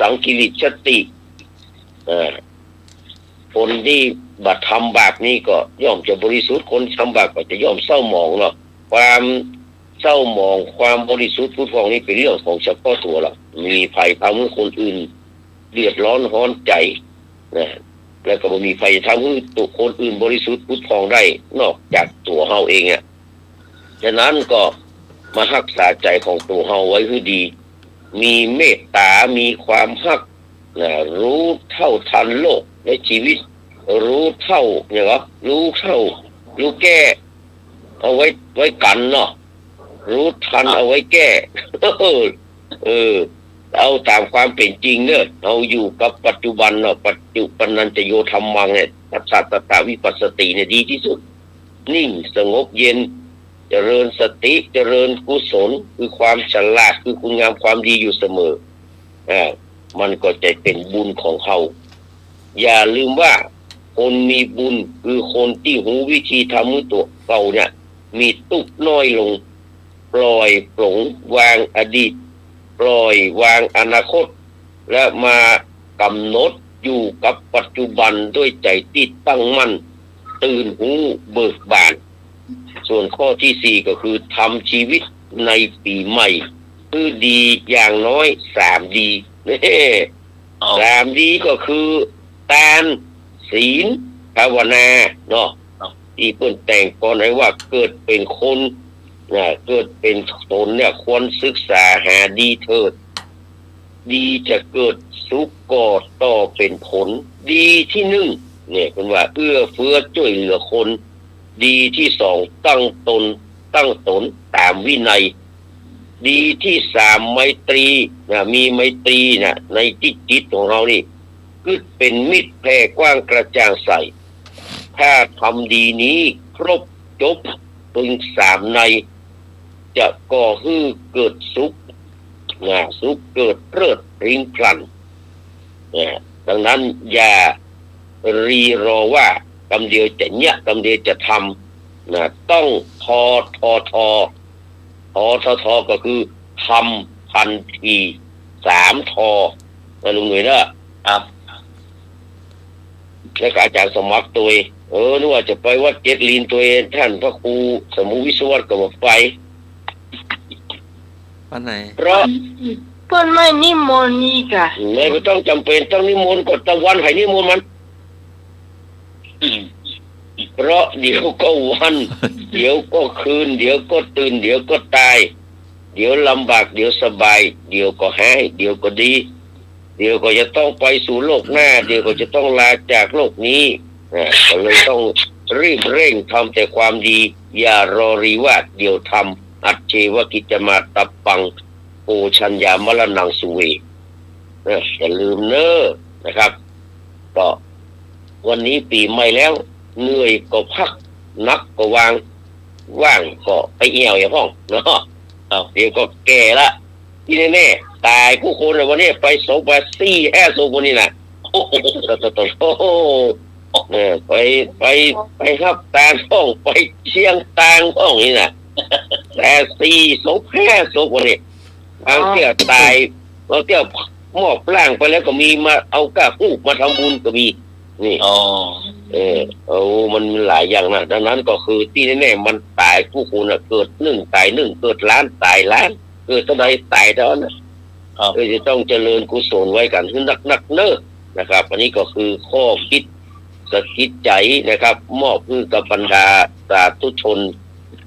สังกิริชติคนที่บัดทำบาปนี้ก็ย่อมจะบริสุทธิ์คนทำบาปก็จะย่อมเศร้าหมองเนาะความเศร้าหมองความบริสุทธิ์พุทธองนี้เป็นเรื่องของเฉพาะตัวเรามีภัยทำให้คนอื่นเดือดร้อนร้อนใจนะแล้วก็มีภัยทำให้ตัวคนอื่นบริสุทธิ์พุทธองได้นอกจากตัวเราเองอ่ะฉะนั้นก็มารักษาใจของตัวเราไว้ให้ดีมีเมตตามีความรักรู้เท่าทันโลกในชีวิตรู้เท่าเนี่ยเหรอรู้เท่ารู้แก้เอาไว้กันเนาะรู้ทันเอาไว้แก้เอาตามความเป็นจริงเนี่ยเราอยู่กับปัจจุบันเนาะปัจจุบันนันจะโยธรรมังเนี่ยตัสสะวิปัสสติเนี่ยดีที่สุดนิ่งสงบเย็นเจริญสติเจริญกุศลคือความฉลาดคือคุณงามความดีอยู่เสมอมันก็จะเป็นบุญของเขาอย่าลืมว่าคนมีบุญคือคนที่หูวิธีทำมือตัวเก่าเนี่ยมีตุกน้อยลงปล่อยปลงวางอดีต ปล่อยวางอนาคต และมากำหนดอยู่กับปัจจุบันด้วยใจที่ตั้งมั่นตื่นหูเบิกบานส่วนข้อที่ 4ก็คือทำชีวิตในปีใหม่คือดีอย่างน้อย3 ดี3 ดีก็คือทานศีลภาวนาเนาะที่เพิ่นแต่งก่อนไว้ว่าเกิดเป็นคนเกิดเป็นตนเนี่ยควรศึกษาหาดีเถิดดีจะเกิดสุขก่อต่อเป็นผลดีที่1เนี่ยคุณว่าเอื้อเฟื้อช่วยเหลือคนดีที่ 2ตั้งตนตามวินัยดีที่ 3ไมตรีมีไมตรีในจิตของเรานี่คือเป็นมิตรแผ่กว้างกระจ่างใสถ้าทำดีนี้ครบจบถึง3ในจะก่อให้เกิดสุขสุขเกิดเริดริงพลันดังนั้นอย่ารีรอว่ากำเดียวจะกำเดียวจะทำต้องทอก็คือทำทันที3 ทอนะลุงหนุ่ยนะครับแล้วก็อาจารย์สมัครตัวนึกว่าจะไปวัดเจ็ดลีนตัวเองท่านพระครูสมุวิศวรก็บอกไปวันไหนเพราะเพิ่นไม่นิมนต์นี่ค่ะไม่ต้องจำเป็นต้องนิมนต์กดตะวันให้นิมนต์มันเพราะเดี๋ยวก็วันเดี๋ยวก็คืนเดี๋ยวก็ตื่นเดี๋ยวก็ตายเดี๋ยวลำบากเดี๋ยวสบายเดี๋ยวก็หายเดี๋ยวก็ดีเดี๋ยวก็จะต้องไปสู่โลกหน้าเดี๋ยวก็จะต้องลาจากโลกนี้ก็เลยต้องรีบเร่งทำแต่ความดีอย่ารอรีว่าเดี๋ยวทำอัจเจวกิจมาตับปังโอชัญญามรณังสุเวอย่าลืมนะครับก็วันนี้ปีใหม่แล้วเหนื่อยก็พักนักก็ว่างก็ไปเอี่ยวอย่างห้องเนาะเดี๋ยวก็แก่ละที่แน่ๆตายผู้คนในวันนี้ไป2 4 5 ศพวันนี้นะโอ้โหไปครับตางห้องไปเชียงตางห้องนี่นะแต่4 ศพ 5 ศพวันนี้บางเที่ยวตายบางเที่ยวมอบร่างไปแล้วก็มีมาเอาก้าฮูกมาทำบุญก็มีนี่มันหลายอย่างนะดังนั้นก็คือที่แน่ๆมันตายผู้คนเกิด1 ตาย 1เกิดล้านตายล้านเกิดเท่าใดตายเท่านั้นจะต้องเจริญกุศลไว้กันให้นักนะครับอันนี้ก็คือข้อคิดสะกิดใจนะครับมอบให้กับบรรดาสาธุชน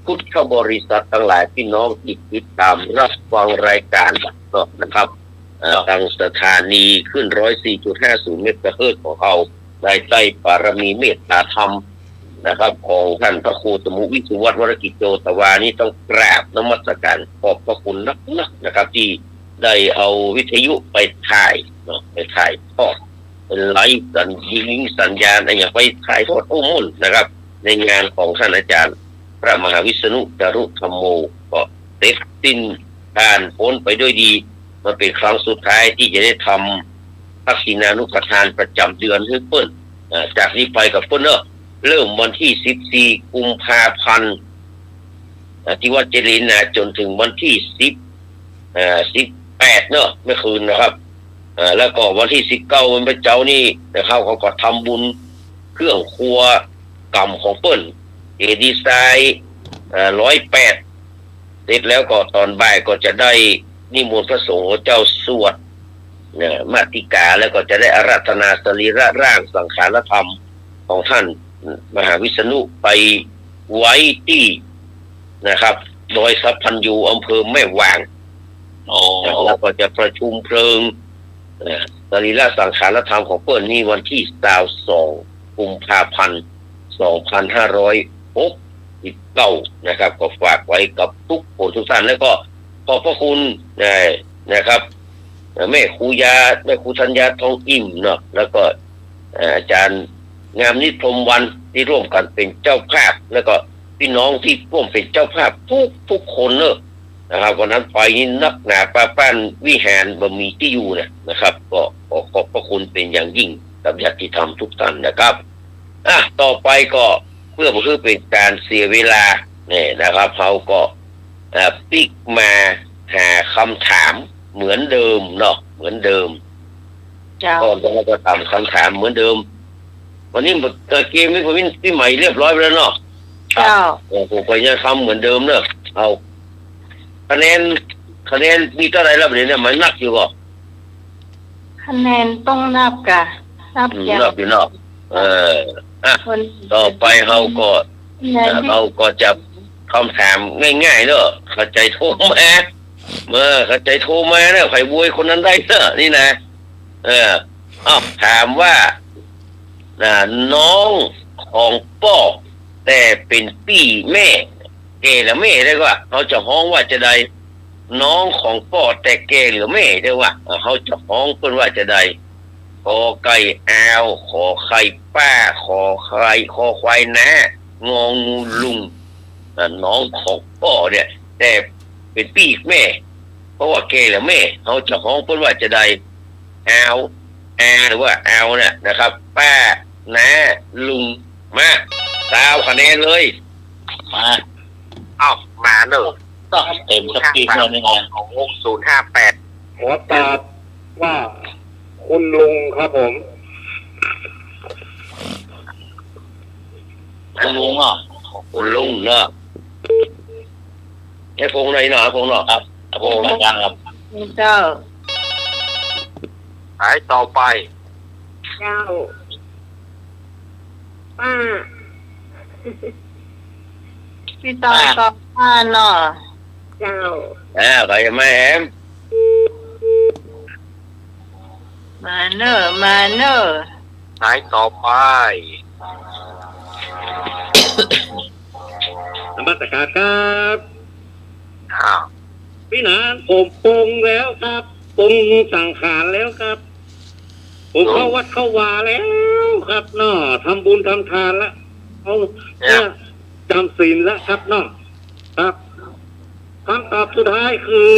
พุทธบริษัททั้งหลายพี่น้องที่ติดตามรับฟังรายการนะครับทางสถานีขึ้น 104.50 เมกะเฮิรตซ์ของเราได้ใต้ปารมีเมตตาธรรมนะครับของท่านพระครูสมุวิสุวัฒน์วรกิจโจตวานี้ต้องกราบนมัสการขอบพระคุณนะครับที่ได้เอาวิทยุไปถ่ายทอดเป็นไลฟ์สัญญาณอะไรอย่างไปถ่ายทอดมุ่นนะครับในงานของท่านอาจารย์พระมหาวิษณุจารุธรรมโมก็เสร็จสิ้นการพ้นไปด้วยดีมาเป็นครั้งสุดท้ายที่จะได้ทำทักษิณานุปทานประจำเดือนให้เปิ้ลจากนี้ไปกับเปิ้ลเริ่มวันที่14 กุมภาพันธ์ที่วัดเจริญจนถึงวันที่18ไม่คืนนะครับแล้วก็วันที่19วันพระเจ้านี่นะครับเขาก็ทำบุญเครื่องครัวกรรมของเปิ้ลดีไซน์108เสร็จแล้วก็ตอนบ่ายก็จะได้นิมนต์พระสงฆ์เจ้าสวดมาติกาแล้วก็จะได้อาราธนาสรีระร่างสังขารธรรมของท่านมหาวิษณุไปไว้ที่นะครับโดยสัพพัญญูอำเภอแม่วางแล้วก็จะประชุมเพลิงสรีระสังขารธรรมของเปิ้ลนี่วันที่22 กุมภาพันธ์ 2569นะครับก็ฝากไว้กับทุกคนทุกท่านแล้วก็ขอบพระคุณนะครับแม่ครูธัญญาทองอิ่มเนาะแล้วก็อาจารย์งามนิพรมวันที่ร่วมกันเป็นเจ้าภาพแล้วก็พี่น้องที่ร่วมเป็นเจ้าภาพทุกคนนะครับวันนั้นไฟนี่นักหนาป้านวิหารบะมีที่อยู่นะครับก็ขอบพระคุณเป็นอย่างยิ่งกับญาติธรรมทุกท่านนะครับต่อไปก็เพื่อเป็นการเสียเวลาเนี่ยนะครับเขาก็ปิกมาหาคำถาม เหมือนเดิมเนาะเหมือนเดิม เจ้า ก็เราก็ตามคำถามเหมือนเดิม วันนี้เกมนี้ผมที่ใหม่เรียบร้อยไปแล้วเนาะ เจ้า ผมก็ยังทำเหมือนเดิมเนอะเอาคะแนนมีเท่าไหร่แล้วเนี่ยมันนักอยู่ก็ คะแนนต้องนับกะนับอย่าง นับอยู่เนาะคน ต่อไปเราก็จะคำถามง่ายๆเนอะเข้าใจโทรมาเข้าใจโทรมาเนอะใครบวยคนนั้นได้เนอะนี่นะถามว่าน้องของป้อแต่เป็นปี่แม่เกหรือแม่ได้ว่าเขาจะฮ้องว่าจะได้น้องของป้อแต่เกหรือแม่ได้ว่าเขาจะฮ้องเพิ่นว่าจะได้ขอไก่แอวขอไข่ป้าขอไข่ขอควายนะงองูลุงน้องของป้อเนี่ยแต่เป็นปี่แม่เพราะว่าเกหรือแม่เขาจะฮ้องเพิ่นว่าจะได้แอวหรือว่าแอวเนี่ยนะครับป้านะลุงมา3คะแนนเลยมามาเนอะ ก็เต็มสักทีเท่านี้ไง ของ6058ขอตอบว่าคุณลุงครับผม คุณลุงอ่ะ คุณลุงเนอะไอ้พงไหนเนาะพงเนาะครับ ผมยังครับ เจ้า หายต่อไป เจ้า ป้า พี่ตองตอบว่าเนาะ เจ้า ใครจะมาแหม มาเนอะ หายต่อไป นมัสการครับ อ้าว พี่นานผมปรงแล้วครับปรงสังขารแล้วครับ ผมเข้าวัดเข้าวาแล้วครับเนาะทำบุญทำทานแล้วเอาจำศีลแล้วครับเนาะครับคำตอบสุดท้ายคือ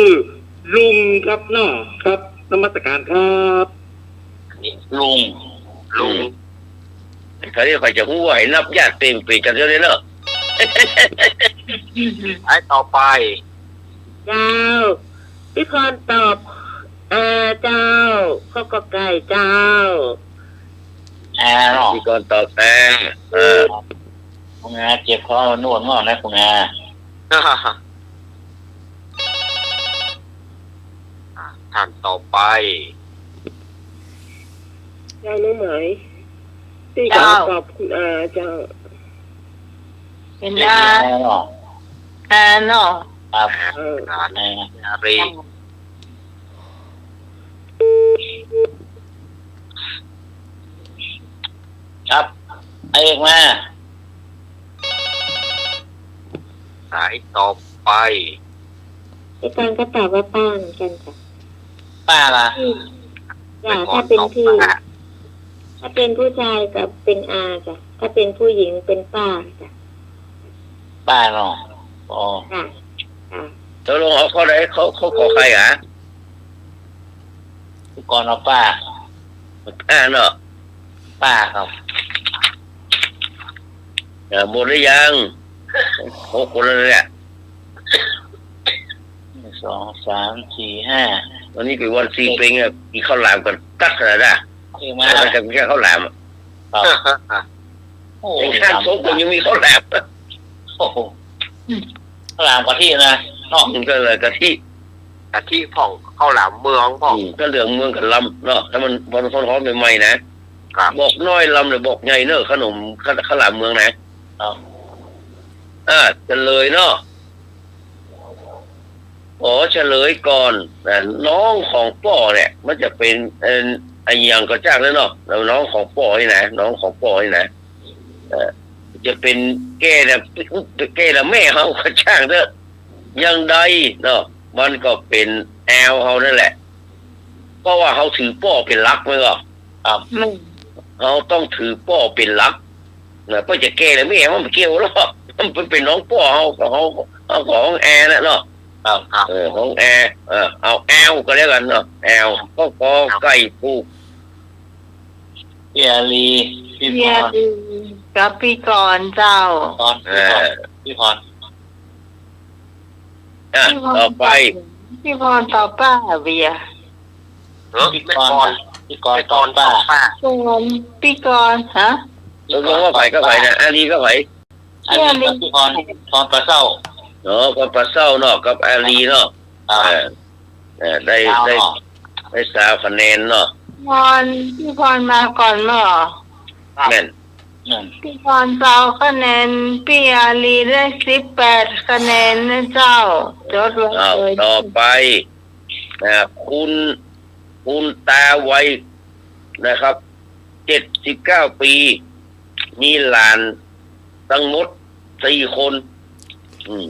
ลุงครับเนาะครับนมัสการครับ ลุง เขาเรียกใครจะหู้ว่าให้นับญาติเต็มปีกันเท่านี้เนอะหายต่อไป เจ้า พี่พรตอบเจ้าข้อกอไก่เจ้า เนาะ ที่ก่อนตอบคุณอาเจ็บคอนวดงอนะคุณอา ท่านต่อไป เจ้าน้องไหมพี่ขอตอบคุณอาเจ้า เป็น เนาะ เนาะ ครับ นารีครับเอกมา หายต่อไป พี่ตังก็ตอบว่าป้าเหมือนกันค่ะ ป้าล่ะ จ้ะถ้าเป็นพี่ ถ้าเป็นผู้ชายกับเป็นอาจ้ะถ้าเป็นผู้หญิงเป็นป้าจ้ะ ป้าเนาะอ๋อ ค่ะค่ะ ตกลงเขาได้เขาขอใครอ่ะ ก่อนเอาป้า เนาะ ป้าครับ หมดหรือยัง6 คนแล้วเนี่ย 1 2 3 4 5 วันนี้เป็นวันซีเป็งอ่ะกินข้าวหลามกันตักขนาดน่ะ เอกมา มันจะมีแค่ข้าวหลาม ครับโอ้ ยังข้างโซ่ก็ยังมีข้าวหลาม โหข้าวหลามกะทินะเนาะ ก็เลยกะทิผ่องข้าวหลามเมืองผ่องก็เหลืองเมืองกับลำเนาะถ้ามันร้อนๆใหม่ๆนะบอกน้อยลำหรือบอกใหญ่เนอะขนมข้าวหลามเมืองนะครับจะเลยเนาะเฉลยก่อนน้องของป้อเนี่ยมันจะเป็นไอ้ยังก็จ้างแล้วเนาะแล้วน้องของป้อนี่นะน้องของป้อนี่นะจะเป็นแก่ละแม่เขาก็จ้างเด้อยังใดเนาะมันก็เป็นแอลเขานั่นแหละเพราะว่าเขาถือป้อเป็นลักไหมก็เขาต้องถือป้อเป็นลักนะเพื่อจะแก่ละแม่มันไม่เกี่ยวหรอกมันเป็นน้องป้อเขาของแอร์นะเนาะของแอร์เอาแอลก็แล้วกันเนาะแอลก็กอไก่ผูก พี่อาลีพี่พร กับพี่กรเจ้า พี่พร ต่อไป พี่พรต่อป้าเบียร์ พี่กรต่อป้า ส่วนพี่กรณ์ฮะ ตกลงว่าไผ่ก็ไผ่นะอาลีก็ไผ่ อันนี้พี่พรปลาเศร้า เนาะก็ปลาเศร้าเนาะกับอาลีเนาะได้3 คะแนนเนาะ พี่พรมาก่อนเมื่อ แม่น พี่พรเจ้าคะแนนพี่อาลีได้18 คะแนนนะเจ้าจดไว้ อ้าว เลย ต่อไปคุณตาวัยนะครับ79 ปี มีหลานทั้งหมด4 คน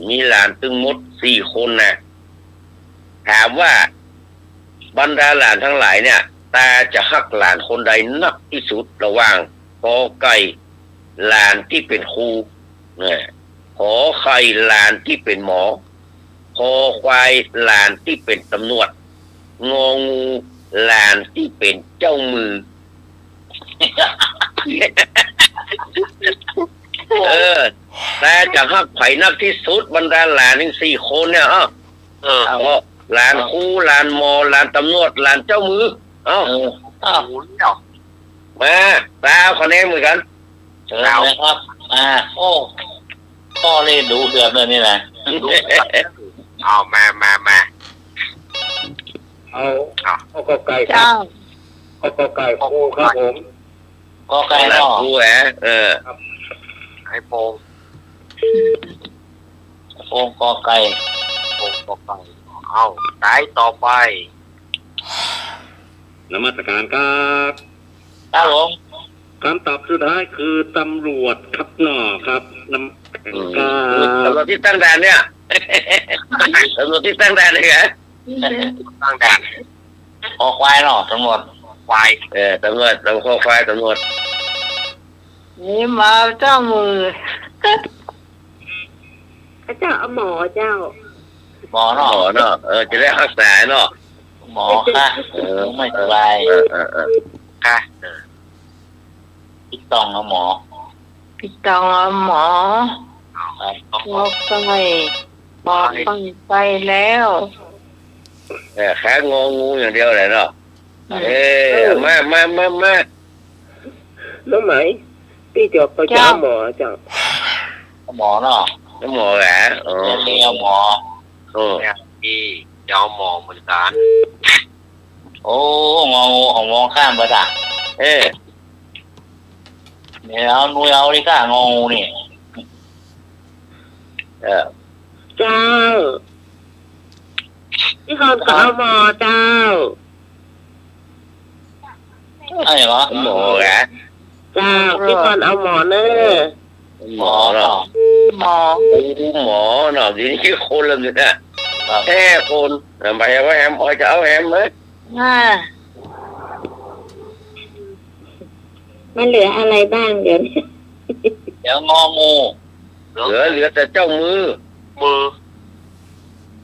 มีหลานทั้งหมด4 คนนะถามว่าบรรดาหลานทั้งหลายเนี่ยตาจะฮักหลานคนใดนักที่สุดระหว่างขอไก่หลานที่เป็นครูเนี่ยขอไข่หลานที่เป็นหมอขอควายหลานที่เป็นตำรวจงองูหลานที่เป็นเจ้ามือ แต่จะฮักไผ่นักที่สุดบรรดาหลานทั้ง4 คนเนี่ยหลานครูหลานหมอหลานตำรวจหลานเจ้ามือมาตาคะแนนเหมือนกัน เชิญเลยครับโอ้พ่อนี่ดูเดือดเลยนี่นะ เอามา เอาก็ไก่ครั เจ้า บเอาก็ไก่ครูครับผม ก็ไก่ หลาน เนาะ ครูไอ้โปง โอ่งกอไก่ เอาสายต่อไป นมัสการครับ ครับผม คำตอบสุดท้ายคือตำรวจครับหน่อครับนมัสการครั ตำรวจที่ตั้งด่านเนี่ย ตำรวจที่ตั้งด่านเลยเหรอ ตั้งด่าน คอควายเนาะตำรวจ ควาย ตำรวจข้อควายตำรวจ นี่มาเจ้ามือ เจ้าเอาหมอเจ้า หมอ หม เนาะ อเนาะจะได้รักษาเนาะ หมอค่ะไม่สบาย ค่ะ พี่ต้องเอาหมอ พี่ตองเอาหมอ ครับ บอกไปแล้ว แค่งองูอย่างเดียวเลยเนาะมา น้องไหมพี่จบไปเจ้าหมอเจ้า หมอเนาะ หมอเหรอ เรียนหมอ ที่เจ้าหมอเหมือนกัน โอ้งองูของมองข้ามไปจ้ะเนี่ยเอานุยเอาดิก้างองูนี่ เจ้าพี่คนก็เอาหมอเจ้า อะไรเหรอ หมอเหรอ เจ้าพี่คนเอาหมอเนอะ หมอเนาะ หมอ หมอเนาะทีนี้คนละเนี่ยแค่คนหมายว่าแฮมพอจะเอาแฮมไหม มันเหลืออะไรบ้างเดี๋ยวนี้ เดี๋ยวงองู เหลือแต่เจ้ามือ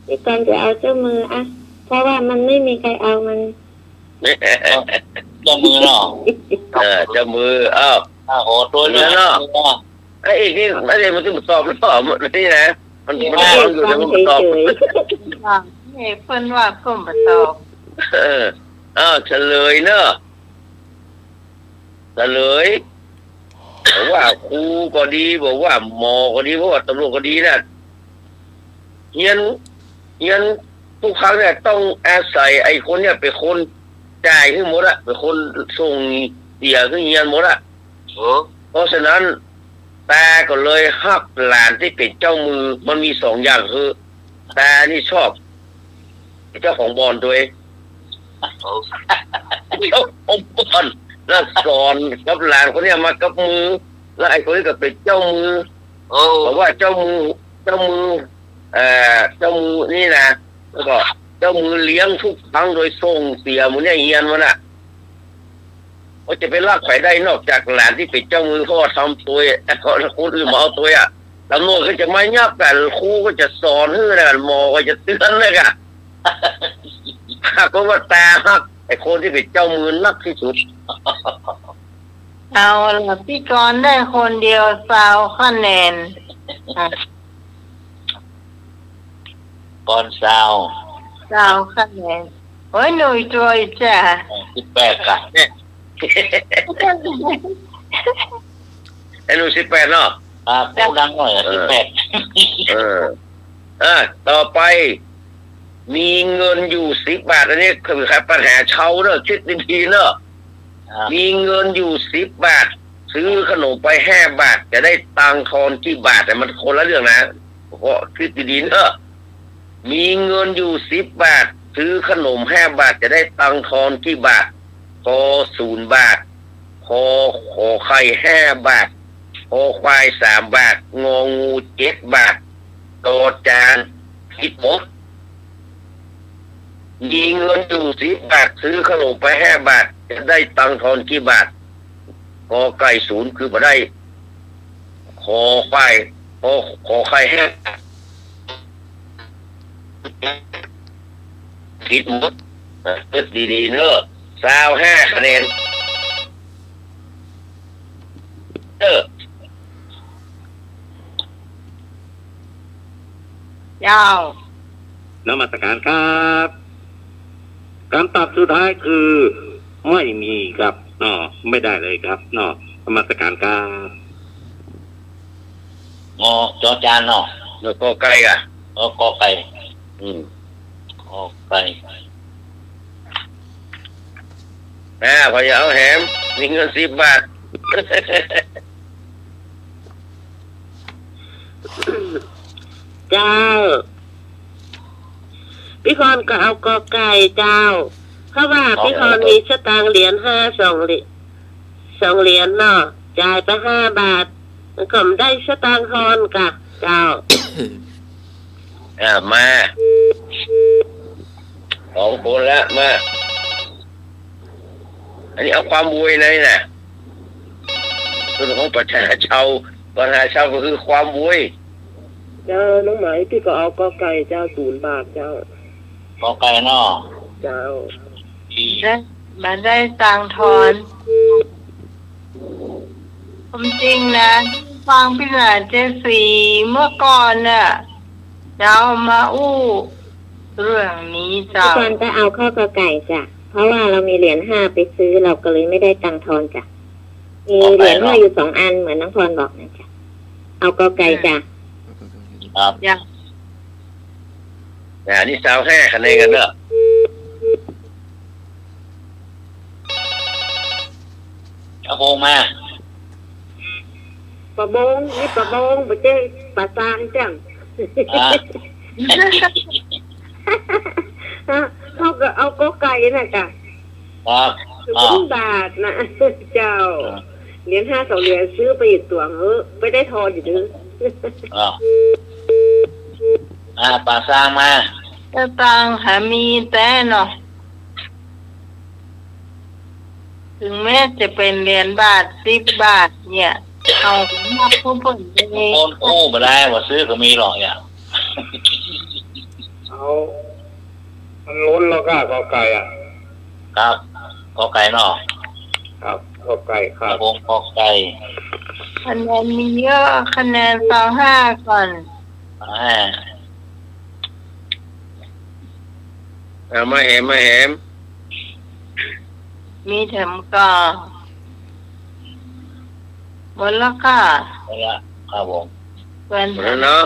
พี่คนจะเอาเจ้ามืออ่ะเพราะว่ามันไม่มีใครเอามัน เจ้ามือเนาะ เจ้ามือโอ้ตัวเนื้อเนาะ ไอ้อีกนี่ไม่ได้มันต้องสอบหรือเปล่านี่นะมันฟังอยู่แล้วมันสอบ นี่เพิ่นว่าก็มาตอบ เฉลยเนอะเฉลยบอกว่าครูก็ดีบอกว่าหมอก็ดีบอกว่าตำรวจก็ดีนะเฮียนทุกครั้งเนี่ยต้องอาศัยไอ้คนเนี่ยเป็นคนจ่ายขึ้นหมดอะเป็นคนส่งเสียขึ้นเฮียนหมดอะเพราะฉะนั้นตาก็เลยฮักหลานที่เป็นเจ้ามือมันมี2 อย่างคือตานี่ชอบเจ้าของบอลตัวเองเจ้าของบอลแล้วสอนกับหลานคนนี้มากับมือแล้วไอ้คนนี้ก็เป็นเจ้ามือบอกว่าเจ้ามือนี่นะแล้วก็เจ้ามือเลี้ยงทุกครั้งโดยส่งเสียมันเนี่ยเฮียนมันอ่ะว่าจะไปลากไข่ได้นอกจากหลานที่เป็นเจ้ามือเขาทำตัวคนอื่นมาเอาตัวอ่ะตำรวจก็จะไม่ยับกันครูก็จะสอนให้กันหมอก็จะเตือนเลยอ่ะก็ว่าตาฮักไอ้คนที่เป็นเจ้ามือนักที่สุด เอาละพี่กรณ์ได้คนเดียว20 คะแนน ก่อนเศร้า เจ้าคะแนนโอ้ยหนุ่ยตัวจ้ะ 18กัน ไอ้หนู18เนาะ ครับผู้ดังหน่อย18 ต่อไปมีเงินอยู่10 บาทอันนี้คือปัญหาเช่าเนอะคิดดีๆเนอะมีเงินอยู่10 บาทซื้อขนมไป5 บาทจะได้ตังค์ทอนกี่บาทแต่มันคนละเรื่องนะเพราะคิดดีๆเนอะมีเงินอยู่10 บาทซื้อขนม5 บาทจะได้ตังค์ทอนกี่บาทพอ0 บาทพอขอไข่5 บาทพอควาย3 บาทงองู7 บาทต่อจานคิดหมดมีเงินอยู่10 บาทซื้อขนมไป5 บาทจะได้ตังค์ทอนกี่บาทกอไก่0คือมาได้ขอควายขอไข่5คิดหมดคิดดีๆเนอะ25 คะแนนเจ้าน มัสการครับคำตอบสุดท้ายคือไม่มีครับไม่ได้เลยครับนมัสการครับ งอจอจานเนาะ แล้วก็ไก่อ่ะ กอไก่ กอไก่ พอจะเอาแหมมีเงิน10 บาท เจ้าพี่พรก็เอากอไก่เจ้าเพราะว่าพี่พรมีสตางค์เหรียญ2 เหรียญเนาะจ่ายไป5 บาทมันก็ได้สตางค์ทอนกะเจ้า มา2 คนแล้วมาอันนี้เอาความบุยเลยนะส่วนของประชาชาวก็คือความบุย เจ้าน้องไหมพี่ก็เอากอไก่เจ้า0 บาทเจ้าก อไก่เนาะ เจ้า ได้มาได้ตังค์ทอนผมจริงนะฟังพี่หลานเจสีเมื่อก่อนน่ะเรามาอู้เรื่องนี้จ้ะ พี่พรก็เอาข้าวกอไก่จ้ะเพราะว่าเรามีเหรียญ5ไปซื้อเราก็เลยไม่ได้ตังค์ทอนจ้ะมีเหรียญ5อยู่2 อันเหมือนน้องพรบอกนะจ้ะเอากอไก่จ้ะ ครับ อย่าง นี่25 คะแนนกันเนอะ เอาโพงมา ปลาบงนี่ปลาบงบ่ใช่ปลาซางจัง เขาก็เอากอไก่น่ะจ้ะ ครับ 0 บาทนะเจ้าเหรียญ5 2 เหรียญซื้อไปอีกตัวไม่ได้ทอนอยู่ดื้อ ปลาสร้างมา แต่ตังค์หามีแต่เนาะถึงแม้จะเป็นเหรียญบาท10 บาทเนี่ยเอามาผู้ผลเอง โอนกู้มาได้ว่าซื้อก็มีหรอกอย่าง เอามันล้นแล้วก็กอไก่อ่ะ ครับกอไก่เนาะ ครับกอไก่ครั ก บ ระพงกอไก่ คะแนนมีเยอะคะแนน25ก่อน มาแหม มีแถมก็หมดแล้วค่ะ เอาละครับผม เป็น หมดแล้วเนาะ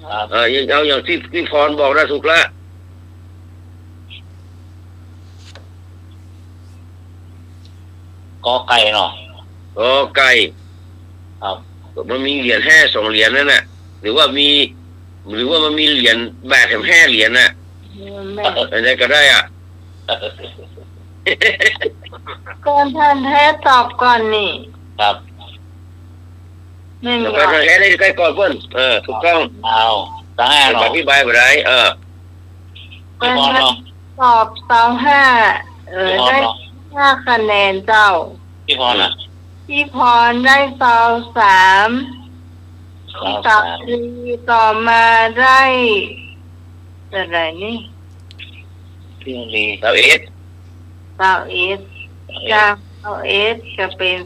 ครับ เอาอย่างที่พี่พรบอกนะถูกละ กอไก่เนาะ ไก่ ครับ มันมีเหรียญ2 เหรียญนั่นน่ะหรือว่ามันมีเหรียญบาทแถม5 เหรียญน่ะ ไม่ อะไรก็ได้อ่ะ ก่อนท่านแท้ตอบก่อนนี่ ครับ ไม่มี แล้ว หร ก็ อก แค่ได้ใกล้ก่อนเพิ่นถูกต้อง เอาตั้งแอร์ แบ เนาะ บพี่บายไปได้พี่พร ก่อนท่าน เนาะ ตอบ25ได้5 คะแนนเจ้า พี่พรอ่ะ พี่พรได้23ตับดีต่อมาได้อะไรนี่ พี่ลี เราเอส เต้าเอสจากเต้าเอสจะเป็น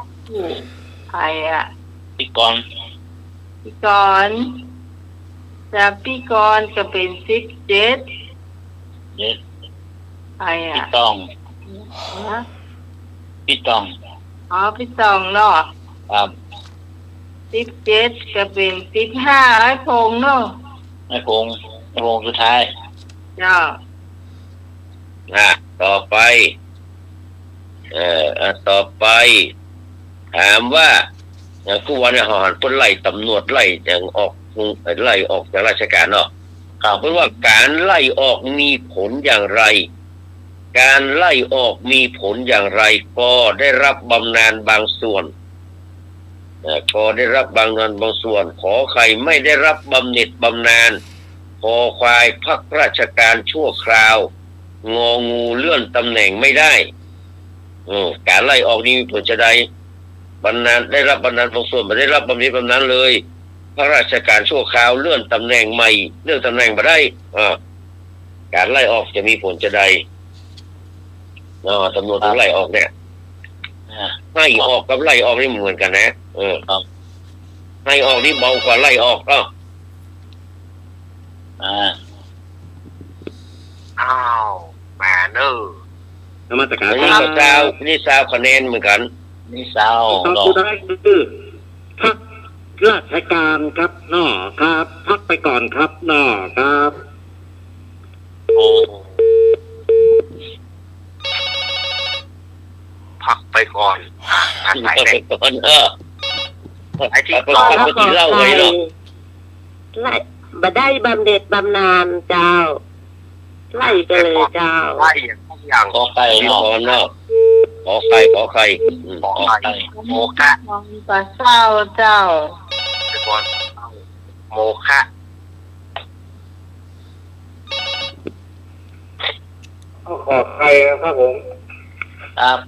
19ใครอ่ะ พี่กรณ์ พี่กรณ์จากพี่กรณ์ก็เป็น17 เด็ด ใคร พี่ อ่ะ ตอง ฮะ พี่ตอง อ๋อพี่ตองเนาะ ครับ 17ก็เป็น15ไอ้พงเนาะ ไอ้พงสุดท้าย จ้า ต่อไปต่อไป ถามว่าผู้ว่าเนี่ยหันพ้นไล่ตำรวจไล่อย่างออกไล่ออกจากราชการเนาะเพราะว่าการไล่ออกมีผลอย่างไร การไล่ออกมีผลอย่างไรก็ได้รับบำนาญบางส่วนก็ได้รับบำนาญบางส่วนขอใครไม่ได้รับบำเหน็จบำนาญขอควายพักราชการชั่วคราวงองูเลื่อนตำแหน่งไม่ได้การไล่ออกนี้มีผลจะได้บำนาญได้รับบำนาญบางส่วนไม่ได้รับบำเหน็จบำนาญเลยพระราชการชั่วคราวเลื่อนตำแหน่งใหม่เลื่อนตำแหน่งมาได้การไล่ออกจะมีผลจะได้ตำรวจถึงไล่ออกเนี่ยให้ออกกับไล่ออกนี่เหมือนกันนะครับ ให้ออกนี่เบากว่าไล่ออกอ้าวแหมเนอร์ นมัสการ นี่ก็ซาวนี่ซาวคะแนนเหมือนกัน นี่สาว ตอนสุดท้ายคือพักราชการครับน้อครับพักไปก่อนครับน้อครับ พักไปก่อนอาศัย ไป ได้ ก่อนไอ้ที่ ไปก่อนไปกินเหล้าไว้หรอก ไล่บ่ได้บำเหน็จบำนาญเจ้า ไล่กันเลยเจ้า ไล่อย่าง ขอไข่ พี่ เนาะ พรเนาะขอใคร ขอ ขอใคร โมฆะ มองปลาเศร้าเจ้า ไปก่อนโมฆะ ขอบใครครับผม ครับ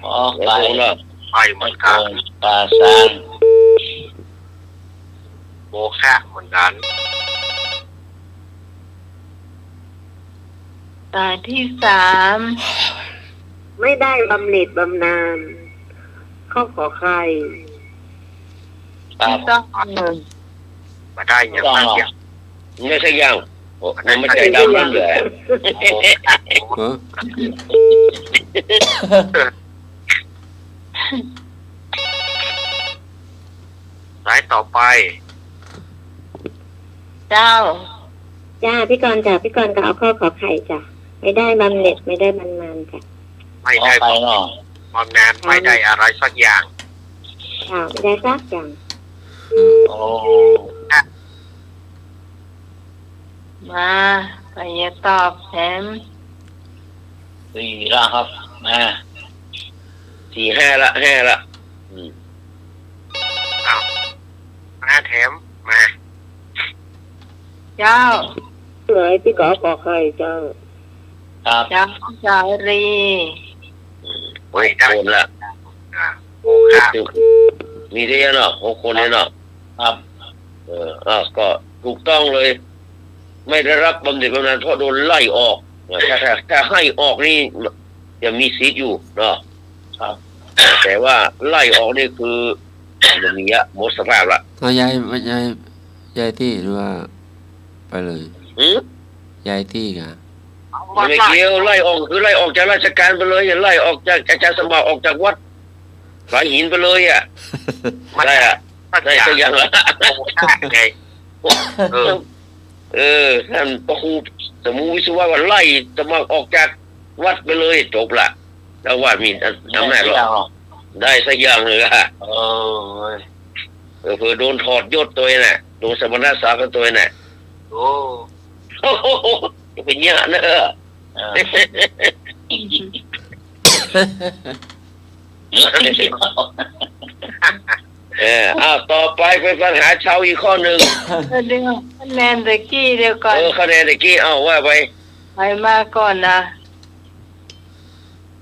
ขอ ขอ ไข่ เนาะ ไปเหมือนกัน ปลาซาง โมฆะเหมือนกัน ตาที่3 ไม่ได้บำเหน็จบำนาญข้อขอใคร ครับ ต้อง มาได้อย่างนั้นอย่าง ไม่ใช่ยังมันไม่ใช่ดำนั่นเลย สายต่อไป เจ้า จ้าพี่กรณ์จ้ะพี่กรณ์ก็เอาข้อขอไข่จ้ะไม่ได้บำเหน็จไม่ได้บำนาญจ้ะ ไม่ ขอ ได้ ไข่เนาะ บำนาญไม่ได้อะไรสักอย่าง ไม่ได้สักอย่าง โอ้ มาไปอย่าตอบแถม สี่ละครับมา 4-5 ละมาแถมมา เจ้า เลยพี่ขอใครเจ้า ครับ เจ้าสาวรี ไม่ได้ คนละ โมฆะ มีได้เนาะ6 คนเนี่ยเนาะ ครับ ก็ถูกต้องเลย ไม่ได้รับบำเหน็จบำนาญเพราะโดนไล่ออกถ้าให้ออกนี่ยังมีสิทธิ์อยู่เนาะ ครับ แต่ว่าไล่ออกนี่คือมันมีหมดสภาพละ ก็ย้ายที่หรือว่าไปเลย ย้ายที่กะ ไม่เกี่ยวไล่ออกคือไล่ออกจากราชการไปเลยอย่าไล่ออกจากอาจารย์สมบัติออกจากวัดสายหินไปเลยได้ได้สักอย่างละ โมฆะไงท่านพระครูสมุวิศวะว่าไล่สมัครออกจากวัดไปเลยจบละแล้วว่ามีอำนาจหรอได้สักอย่างเลยเผื่อโดนถอดยศตัวน่ะโดนสมณศักดิ์ตัวน่ะ โอ้ เป็นเยอะเนอะต่อไปเป็นปัญหาชาวอีกข้อหนึ่ง เดี๋ยวคะแนนตะกี้เดี๋ยวก่อน คะแนนตะกี้ว่าไป ไปมาก่อนนะ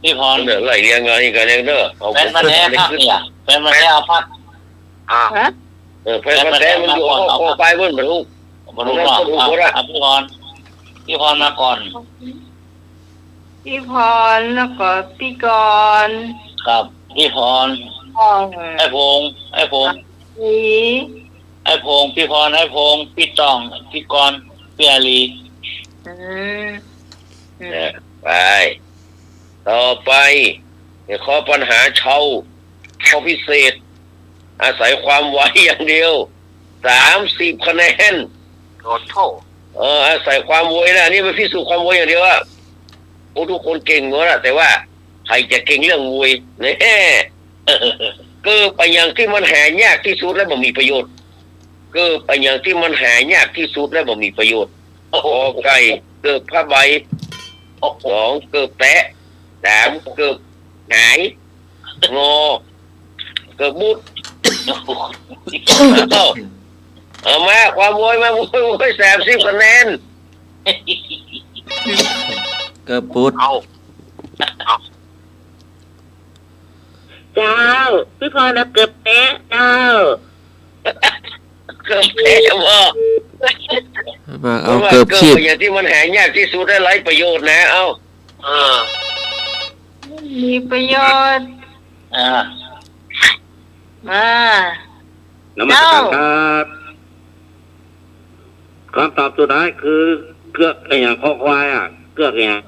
พี่พร เนอะไล่เรียงงานอีกกันเองเนอะเอา เป็นมาแท้ครับเนี่ยเป็นมาแท้เอาพัก ฮะ เป็นมาแท้มันอยู่ข้อไปเพิ่นบรรลุ บรรลุก่อนพี่พรมาก่อน พี่พรแล้วก็พี่กรณ์ ครับพี่พร ห้อง ไอ้พง สี ไอ้พงพี่พรไอ้พงพี่ตองพี่กรณ์พี่อาลี อืมอืม นะไปต่อไปข้อปัญหาเช่าข้อพิเศษ อาศัยความไวอย่างเดียว30 คะแนน โดนโทษ อาศัยความไวนะนี่มันพิสูจน์ความไวอย่างเดียวอะโอ้ทุกคนเก่งหมดอะแต่ว่าใครจะเก่งเรื่องไวเนี่ยก็ไปอย่างที่มันหายากที่สุดและบ่มีประโยชน์ก็ไปอย่างที่มันหายากที่สุดและบ่มีประโยชน์ขอไก่เกิดผ้าใบ2เกิดแปะ3เกิดหายงอเกิดบุดเอามาความโวยมาโวย30 คะแนน เกิดปุด เอา เจ้าพี่พรนะเกือบแป๊ะเจ้า เกิดแพ้บ่ บอกเอาเกิบชีพ อย่างที่มันหายากที่สุดได้ไรประโยชน์นะเอา มีประโยชน์ มา นมัสการครับคำตอบสุดท้ายคือเกือกไอ้อย่างคอควายอ่ะเกือกอย่าง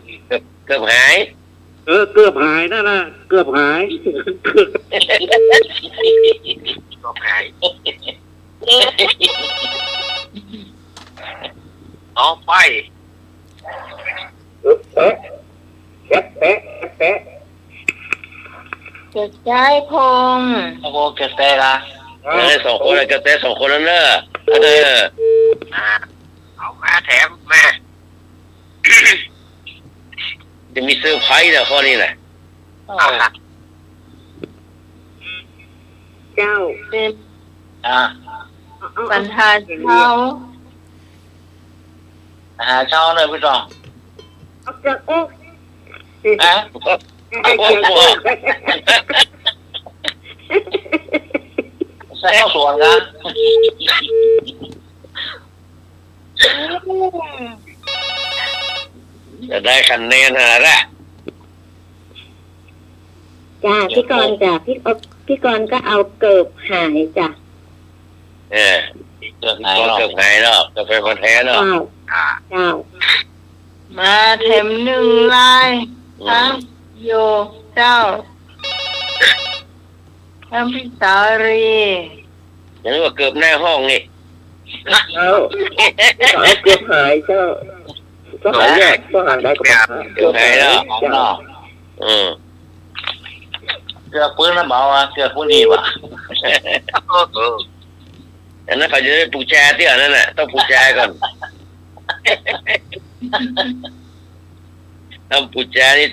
เกือบหาย เกือบหายนั่นนะเกือบหายเกือบ ก็หายต่อไป แปะแปะแปะแปะ เกิดย้ายพงษ์ โอ้โหเกิดแต่ละ 2 คนก็แต่2 คนนั้นเนอะ เอามาแถมมา จะมีเซอร์ไพรส์นะข้อนี้นะ เจ้า เป็น ปั ปั ญ ญ หา หาเช่า เช่าเลยพี่น้อง ออกจากอก ฮะ ใส่ข้าวสวนกัน จะได้คะแนนหาละ จ้าพี่กรณ์จ้ะพี่กรณ์ก็เอาเกิบหายจ้ะ เกือบหายเกือบหายแล้วกาแฟพันธุ์แท้แล้ว เจ้า อ่า เจ้า มาเทม1 ลายทั้งโยเจ้าทั้งพิสารี อย่างนี้ว่าเกือบหน้าห้องนี่ เจ้าเกือบหายเจ้าก็หายแยกก็หายได้ก็หาย เกือบหายแล้ว ของนอก เกือบปืนแล้วเบาอ่ะเกือบปืนดีว่ะ อันนั้นเขาจะได้ปูแจที่อันนั้นน่ะต้องปูแจก่อนทำปูแจนี่